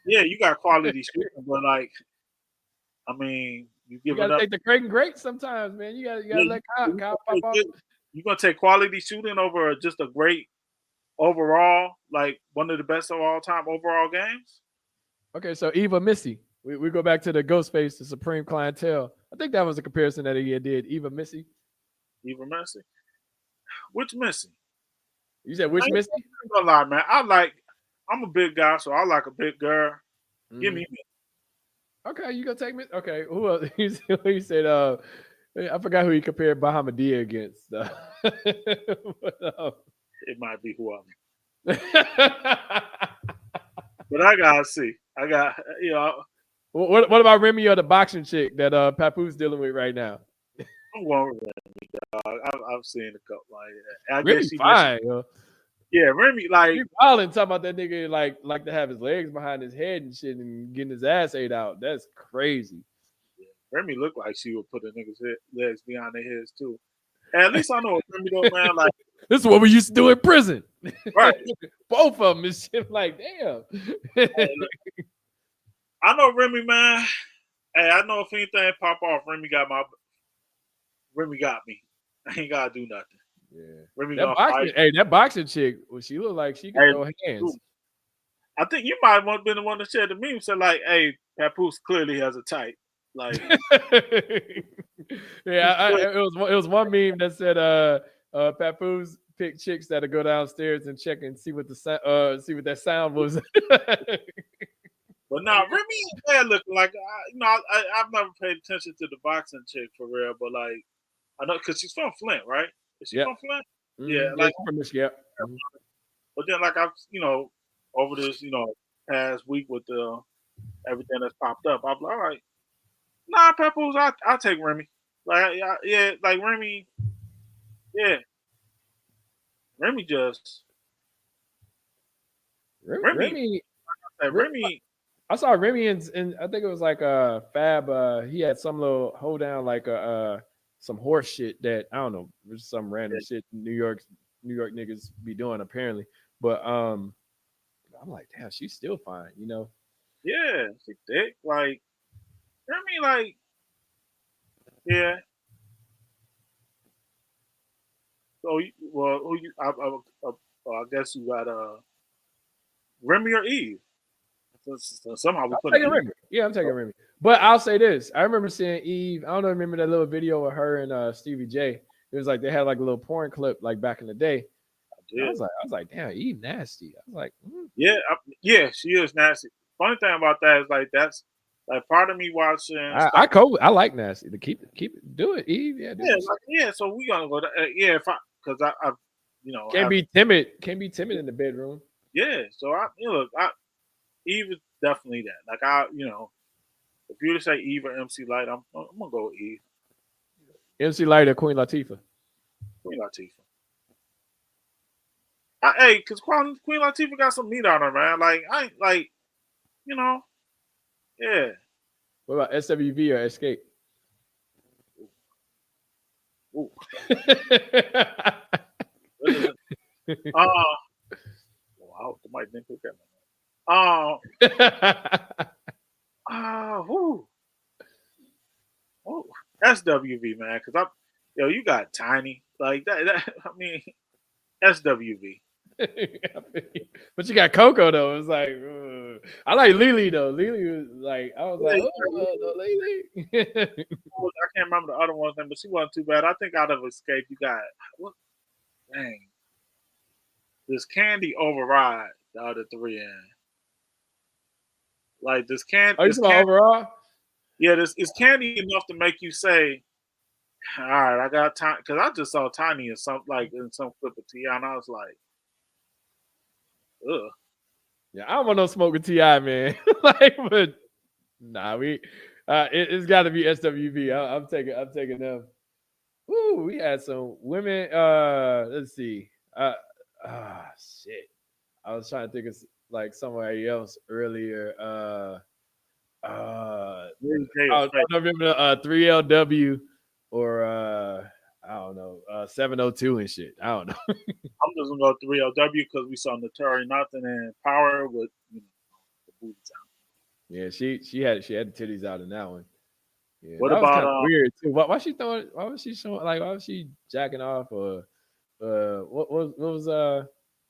Yeah, you got quality shooting, but like, I mean, you You got giving to up. take the Creighton great sometimes, man. You got Yeah, to let Kyle pop off. you gonna take quality shooting over just a great overall, like one of the best of all time overall games? Okay, so Eva Missy. We go back to the Ghostface, the Supreme Clientele. I think that was a comparison that he did. Eva Missy. Even Messi. Which Missy? You said I which ain't Missy? gonna lie, man. I'm a big guy, so I like a big girl. Give Mm-hmm. me Missy. Okay, you gonna take me? Okay, who else? He said, I forgot who he compared Bahamadia against. It might be whoever. But I gotta see. I got what about Remy or the boxing chick that Papoose dealing with right now? I'm going with Remy, dog. I've seen a couple like that. I Remy guess she missed. fine, yo. Yeah, Remy, like He wilding talking about that nigga like to have his legs behind his head and shit and getting his ass ate out. That's crazy. Remy looked like she would put a nigga's legs behind their heads too. And at least I know Remy though, man. Like, This is what we used to do in prison. right. Both of them and shit. Like, damn. I know Remy, man. Hey, I know if anything pop off, Remy got me. I ain't gotta do nothing. Yeah. Remy gonna fight. That boxing chick, well, she looked like she could Hey, throw hands. I think you might have been the one that said to me, said like, "Hey, Papoose clearly has a type." Like, Yeah, it was one meme that said Papoose pick chicks that'll go downstairs and check and see what see what that sound was. but now Remy ain't bad looking. Like, I've never paid attention to the boxing chick for real, but like, I know because she's from Flint, right? Is she Yeah. from Flint? Yeah, Mm-hmm. Yeah, like, she's from Michigan. Mm-hmm. but then like I've over this past week with the everything that's popped up, I'm like, all right, nah, Papoose, I take Remy. Like, yeah, like Remy, yeah, Remy just Remy, Remy, Remy, Remy, I saw Remy and I think it was like Fab. He had some little hold down like some horse shit that I don't know, just some random shit New York niggas be doing apparently. But I'm like, damn, she's still fine, you know. yeah, she thick. Like Remy, like yeah. So, well, who you? I guess you got Remy or Eve. So somehow we I'm put taking Eve. Remy. Yeah, I'm taking Remy. But I'll say this: I remember seeing Eve. I don't know, remember that little video of her and Stevie J. It was like they had like a little porn clip like back in the day. And Yeah, I was like, damn, Eve nasty. I was like, yeah, yeah. She is nasty. Funny thing about that is like that's like part of me watching stuff. I like nasty. To keep it, do it, Eve. Yeah, do Yeah, some shit. like yeah. So we gonna go. Yeah, if I because I Can't have be timid. Can't be timid in the bedroom. yeah. So look, Eve is definitely that. Like if you were to say Eve or MC Light, I'm gonna go with Eve. MC Light or Queen Latifah. Queen Latifah. Cause Queen Latifah got some meat on her, man. Like I ain't like, you know, yeah. What about SWV or Escape? Ooh. Wow, the mic didn't pick that. Whoo. Oh, SWV, man, because you got Tiny like that. I mean, SWV. But you got Coco though. It's like I like Lily though. Lily was like I was like, no, Lily. I can't remember the other one's name, but she wasn't too bad. I think out of Escape, you got what? Dang, does Candy override the other three? And like, does Candy? Are you talking overall? Yeah, is Candy enough to make you say, "All right, I got time"? Because I just saw Tiny in some clip of T.I., and I was like, ugh. Yeah, I don't want no smoke with T.I., man. Like, but nah, it's got to be SWV. I'm taking them. Ooh, we had some women. Let's see. Shit. I was trying to think of like somebody else earlier. I don't remember 3LW or I don't know 702 and shit. I don't know. I'm just gonna go 3LW because we saw Notori Nothing and Power with the booties out. Yeah, she had the titties out in that one. Yeah, what that was about kind of weird too. Why was she throwing? Why was she showing? Like, why was she jacking off? Or what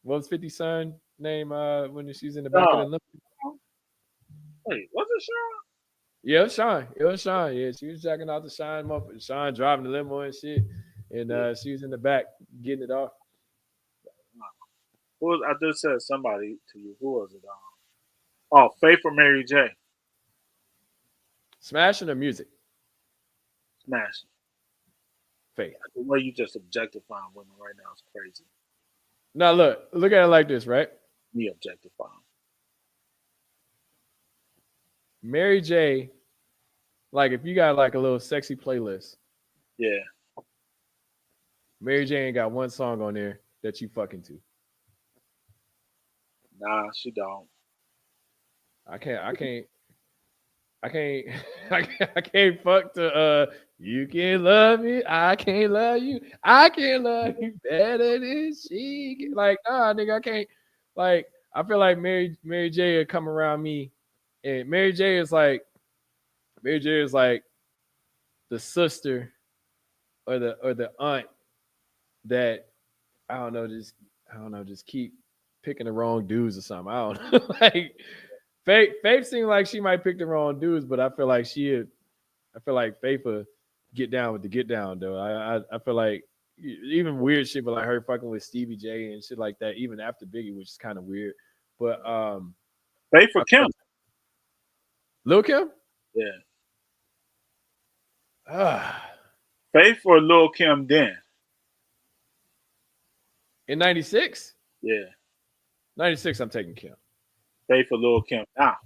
was 50 Son name? When she's in the back of the limo? Wait, was it Sean? Yeah, it was Sean. Yeah, she was jacking off the Sean driving the limo and shit, and she was in the back getting it off. I just said somebody to you. Who was it? Oh, Faith or Mary J? Smashing the music. Smashing. Faith. The way you just objectifying women right now is crazy. Now look at it like this, right? Me objectifying. Mary J, like if you got like a little sexy playlist. Yeah. Mary J ain't got one song on there that you fucking to. Nah, she don't. I can't I can't fuck to you can love me, I can't love you, I can't love you better than she can. Like, nah, nigga, I can't. Like, I feel like Mary J would come around me, and Mary J is like the sister or the aunt that I don't know, just keep picking the wrong dudes or something. I don't know. Like Faith seems like she might pick the wrong dudes, but I feel like Faith would get down with the get down though. I feel like even weird shit, but like her fucking with Stevie J and shit like that, even after Biggie, which is kind of weird. But Faith or Kim? Lil Kim? Yeah. Faith or Lil Kim then? In 96? Yeah. 96, I'm taking Kim. Faith or Lil Kim now.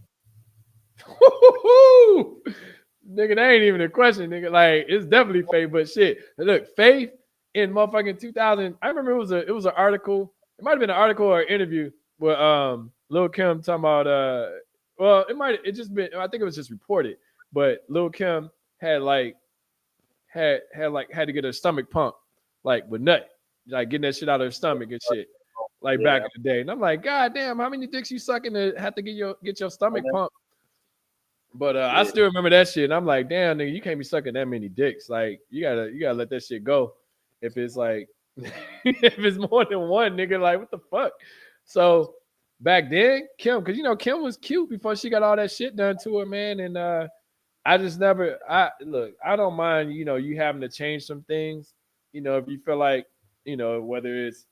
Nigga, that ain't even a question, nigga. Like, it's definitely Faith, but shit. Look, Faith in motherfucking 2000. I remember it was an article. It might have been an article or an interview where Lil Kim talking about it just been, I think it was just reported, but Lil Kim had to get her stomach pumped, like with nut, like getting that shit out of her stomach and shit. Like back in the day. And I'm like, God damn, how many dicks you sucking to have to get your stomach pumped? But I still remember that shit. And I'm like, damn, nigga, you can't be sucking that many dicks. Like, you gotta let that shit go. If it's like if it's more than one, nigga, like what the fuck? So back then, Kim, because Kim was cute before she got all that shit done to her, man. And I just never I don't mind, you having to change some things, if you feel like, whether it's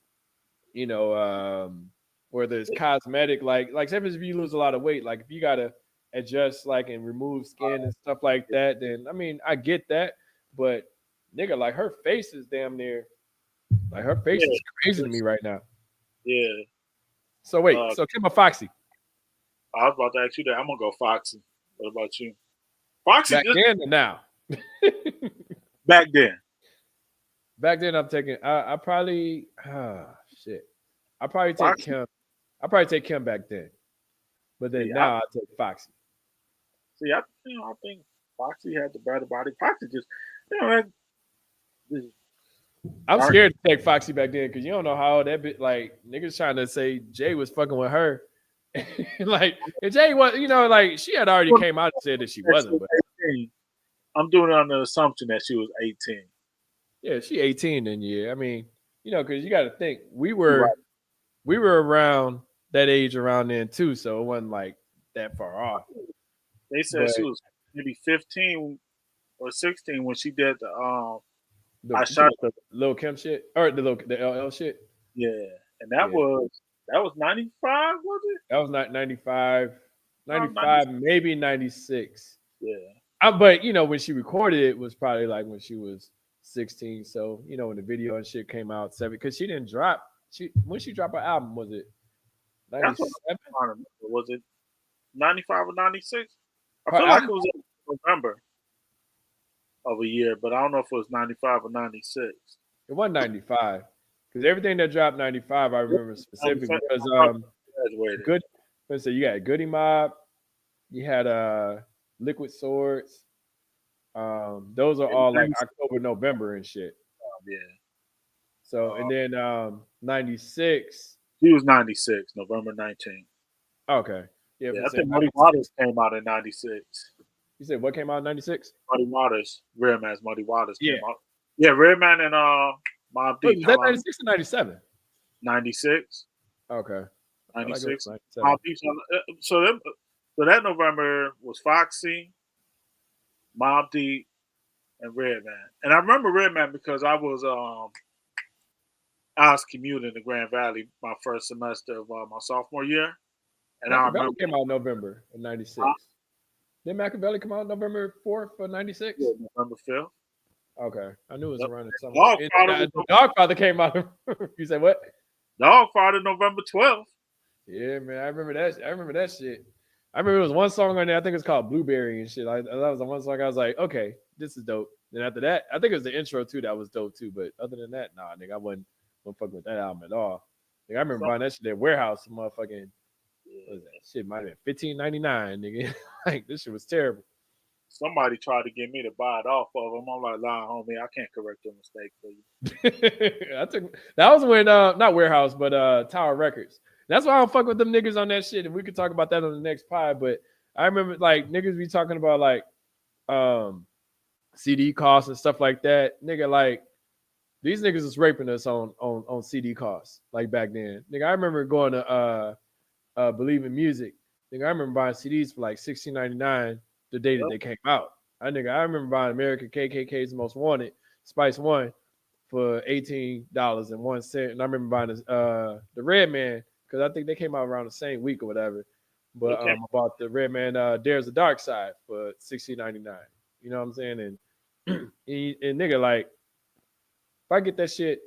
whether it's cosmetic, like say if you lose a lot of weight, like if you gotta adjust like and remove skin and stuff like that, then I mean I get that, but nigga, like her face is damn near Like her face Yeah, is crazy to me right now. yeah. So wait, so Kim or Foxy? I was about to ask you that. I'm gonna go Foxy. What about you? Foxy Back just then or now? back then. Back then, I'm taking. I probably. Shit. I probably take Foxy. Kim. I probably take Kim back then, but then See, I now I take Foxy. see. I think Foxy had the better body. Foxy just, you know, that just I'm dark. scared to take Foxy back then because you don't know how that bit like niggas trying to say Jay was fucking with her. Like and Jay was, like she had already came out and said that she That she wasn't, was but 18. I'm doing it on the assumption that she was 18. yeah, she 18 then yeah. I mean, because you got to think You're right. we were around that age around then too, so it wasn't like that far off. They said But she was maybe 15 or 16 when she did the the I you talking shot. about the Lil Kim shit or the LL shit? Yeah, and Yeah, that was 95, was it? that was not 95, Around 90. maybe 96. Yeah, But when she recorded it was probably like when she was 16. So when the video and shit came out seven, because she didn't drop. When she dropped her album, was it that's what 97? I'm trying to remember. Was it 95 or 96? I Her feel like it album, was in November of a year, but I don't know if it was 95 or 96. it wasn't 95 because everything that dropped 95, I remember specifically 95, because I probably graduated. good. Let's say you got Goody Mob, you had Liquid Swords. Those are And all like 96, October, November and shit. yeah. So and Uh, then 96. he was 96, November 19th. Okay, yeah, Yeah, for I saying think Muddy 96. Waters came out in 96. You said what came out in 96? Muddy Waters, Redman's Muddy Waters Yeah. came out. Yeah, Redman and Mob Wait, Deep. was How that long? 96 or 97? 96. Okay. I felt like it was 96. 97. Mob Deep's so that November was Foxy, Mob Deep, and Redman. And I remember Redman because I was commuting to Grand Valley my first semester of my sophomore year, and I Machiavelli remember came out in November of uh, 96. Did Machiavelli come out November 4th of 96? yeah, November 5th. Okay. I knew it was Yep. around the summer. And Dogfather was the Dogfather came out. You said what? Dogfather November 12th. Yeah, man. I remember that. I remember that shit. I remember there was one song on there. I think it's called Blueberry and shit. That was the one song I was like, okay, this is dope. Then after that, I think it was the intro too that was dope too. But other than that, nah, nigga, I wasn't fucking with that album at all. Like, I remember Some, buying that shit at warehouse, motherfucking what was yeah. that? Shit might have been $15.99, nigga. Like this shit was terrible. Somebody tried to get me to buy it off of them. I'm like, nah, homie, I can't correct your mistake for you. I took that was when not warehouse, but Tower Records. That's why I don't fuck with them niggas on that shit. And we could talk about that on the next pod. But I remember like niggas be talking about like um CD costs and stuff like that. Nigga, like these niggas is raping us on CD costs, like back then. Nigga, I remember going to Believe in Music. Nigga, I remember buying CDs for like $16.99 the day that Yep. they came out. I remember buying American KKK's Most Wanted, Spice One for $18.01. And I remember buying the Red Man, because I think they came out around the same week or whatever. But Okay. I bought the Red Man Dares the Dark Side for $16.99. You know what I'm saying? And and nigga, like, if I get that shit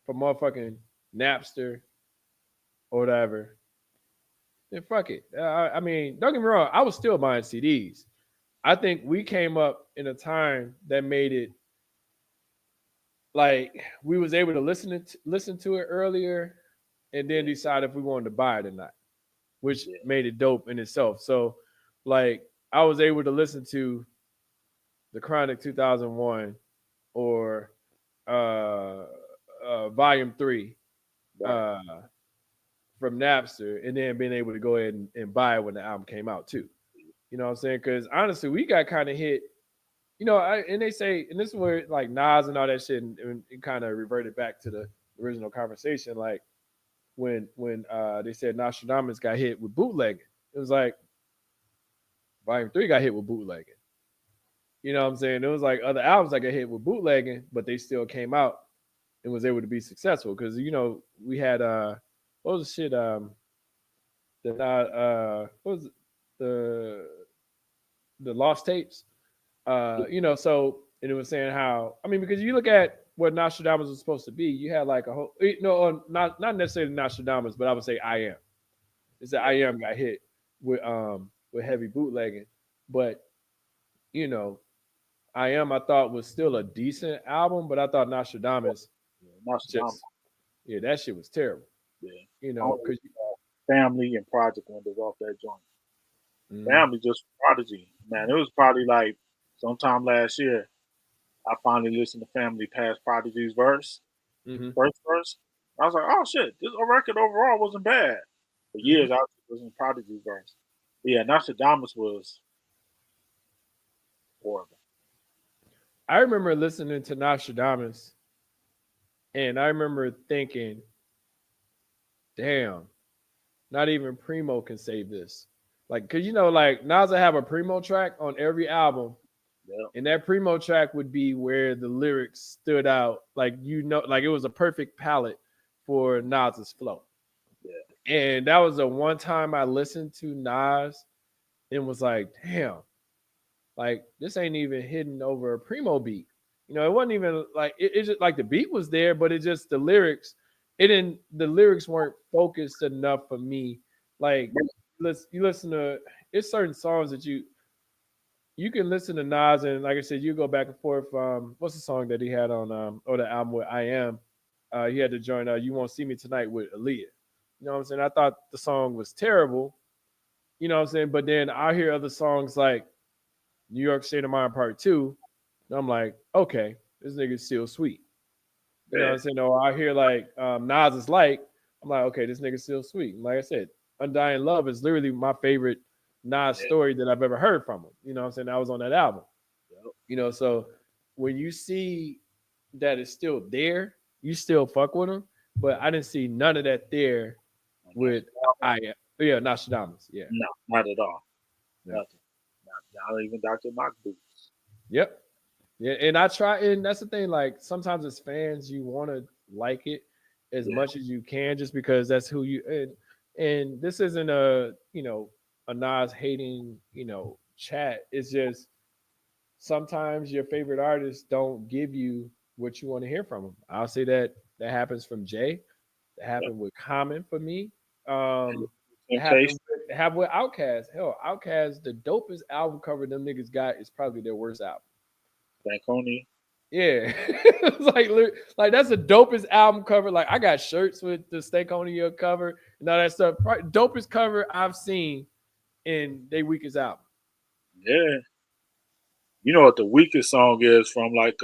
from motherfucking Napster or whatever, then fuck it. I mean, don't get me wrong, I was still buying CDs. I think we came up in a time that made it like we was able to listen to it earlier and then decide if we wanted to buy it or not, which Yeah. made it dope in itself. So like I was able to listen to the Chronic 2001 or Volume 3 Right. uh, from Napster and then being able to go ahead and buy it when the album came out too. You know what I'm saying? Because honestly, we got kind of hit. And they say, and this is where like Nas and all that shit, and it kind of reverted back to the original conversation. Like when they said Nostradamus got hit with bootlegging, it was like Volume 3 got hit with bootlegging. You know what I'm saying? It was like other albums that got hit with bootlegging, but they still came out and was able to be successful because we had what was the shit what was it? the the lost tapes. So and it was saying how, I mean, because you look at what Nostradamus was supposed to be, you had like a whole not necessarily Nostradamus, but I would say I am. It's that I am got hit with heavy bootlegging, but you know I am I thought was still a decent album, but I thought Nostradamus Nostradamus. just that shit was terrible. Yeah. Because Family and Project Windows off that joint. mm-hmm, Family just Prodigy. Man, it was probably like sometime last year. I finally listened to Family past Prodigy's mm-hmm. first verse. I was like, oh shit, this record overall wasn't bad. For Mm-hmm. years, I was listening to Prodigy's verse. But yeah, Nostradamus was horrible. I remember listening to Nostradamus, and I remember thinking, "Damn, not even Primo can save this." Like, cause like Nas will have a Primo track on every album, Yeah, and that Primo track would be where the lyrics stood out. Like like it was a perfect palette for Nas's flow. yeah, And that was the one time I listened to Nas and was like, "Damn, like this ain't even hidden over a Primo beat." It wasn't even like it just like the beat was there, but it just the lyrics, the lyrics weren't focused enough for me. Like you listen to it's certain songs that you can listen to Nas and like I said, you go back and forth. What's the song that he had on or the album with I Am? He had to join You Won't See Me Tonight with Aaliyah. You know what I'm saying? I thought the song was terrible. You know what I'm saying? But then I hear other songs like New York State of Mind Part 2. And I'm like, okay, this nigga's still sweet. You know what yeah, I'm saying? Or I hear like Nas is like, I'm like, okay, this nigga's still sweet. And like I said, Undying Love is literally my favorite Nas yeah, story that I've ever heard from him. You know what I'm saying? I was on that album. yeah. So when you see that it's still there, you still fuck with him. But I didn't see none of that there with Nostradamus. Yeah. No, not at all. Yeah. Nothing. Not even Dr. Mock Boots. Yep. Yeah, and I try, and that's the thing. Like sometimes as fans, you want to like it as Yeah, much as you can, just because that's who you. And this isn't a Nas hating chat. It's just sometimes your favorite artists don't give you what you want to hear from them. I'll say that happens from Jay. That yeah. happened with Common for me. It Temptation. happened with Outkast. Hell, Outkast, the dopest album cover them niggas got is probably their worst album. Franconia. Yeah, it's like that's the dopest album cover. Like I got shirts with the Stake on Your cover and all that stuff. Dopest cover I've seen in their weakest album. Yeah. You know what the weakest song is from like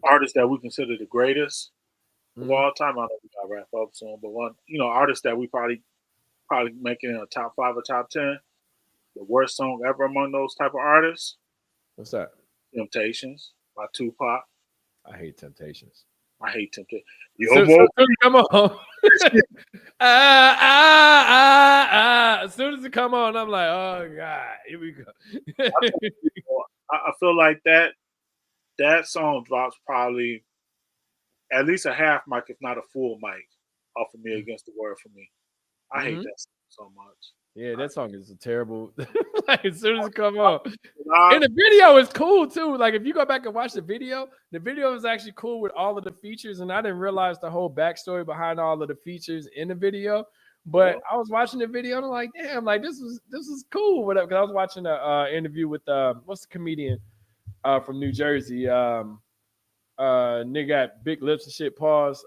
artists that we consider the greatest of Mm-hmm. all time. I know we got wrap up soon, but one, artists that we probably making in a top 5 or top 10. The worst song ever among those type of artists, What's that? Temptations by Tupac. I hate Temptations. I hate Temptations. So come on. As soon as it come on, I'm like, oh God, here we go. I feel like that song drops probably at least a half mic, if not a full mic, off of Me Against the World for me. I hate Mhm. that song so much. Yeah, that song is a terrible. Like as soon as it come on, Nah, and the video is cool too. Like if you go back and watch the video is actually cool with all of the features, and I didn't realize the whole backstory behind all of the features in the video. But I was watching the video and I'm like, damn, like this is cool. Whatever. Because I was watching a interview with what's the comedian from New Jersey? Nigga got big lips and shit. Pause.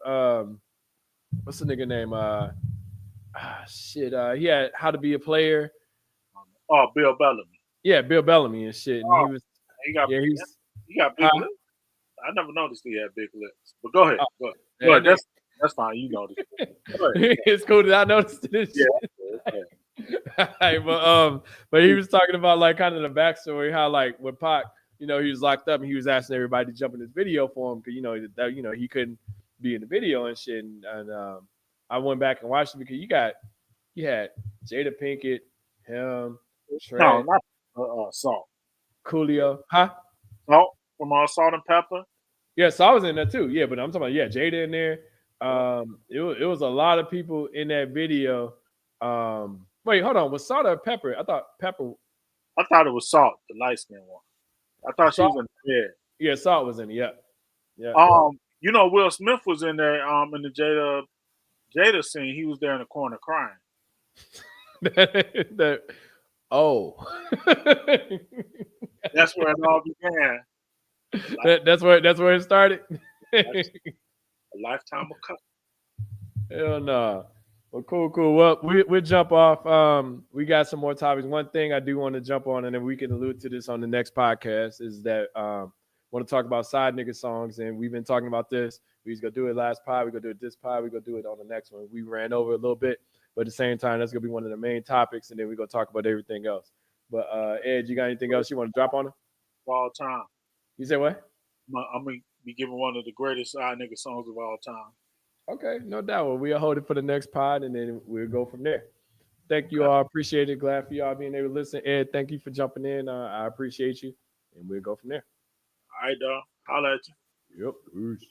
What's the nigga name? Shit. He had How to Be a Player. Oh, Bill Bellamy. Yeah, Bill Bellamy and shit. And Oh, he was he got he got big huh? lips. I never noticed he had big lips. But go ahead. Oh, Go ahead. yeah, Go ahead. That's fine. You noticed. Go ahead. it's cool that I noticed this Yeah. shit. Okay. But he was talking about like kind of the backstory, how like when Pac, he was locked up and he was asking everybody to jump in this video for him because he couldn't be in the video and shit. And I went back and watched it because you had Jada Pinkett, him, No, Trent, not Salt. Coolio, huh? Salt from Salt and Pepper. Yeah, so I was in there too. Yeah, but I'm talking about Jada in there. It was a lot of people in that video. Wait, hold on. Was Salt or Pepper? I thought Pepper. I thought it was Salt, the light skinned one. I thought she Salt. was in the bed. Yeah, Salt was in it. Yeah, yeah. You know, Will Smith was in there. In the Jada scene, he was there in the corner crying. that, oh, That's where it all began. that's where it started. A lifetime of custom. Hell no. Well, cool. Well, we'll jump off. We got some more topics. One thing I do want to jump on, and then we can allude to this on the next podcast, is that want to talk about side nigga songs, and we've been talking about this. We was gonna do it last pod. We gonna do it this pod. We gonna do it on the next one. We ran over a little bit, but at the same time, that's gonna be one of the main topics, and then we gonna talk about everything else. But Ed, you got anything else you want to drop on him? Of all time. You say what? I'm gonna be giving one of the greatest side nigga songs of all time. Okay, no doubt. Well, we'll hold it for the next pod, and then we'll go from there. Thank you Okay. all. Appreciate it. Glad for y'all being able to listen. Ed, thank you for jumping in. I appreciate you, and we'll go from there. All right, dog. Holla at you. Yep. Peace.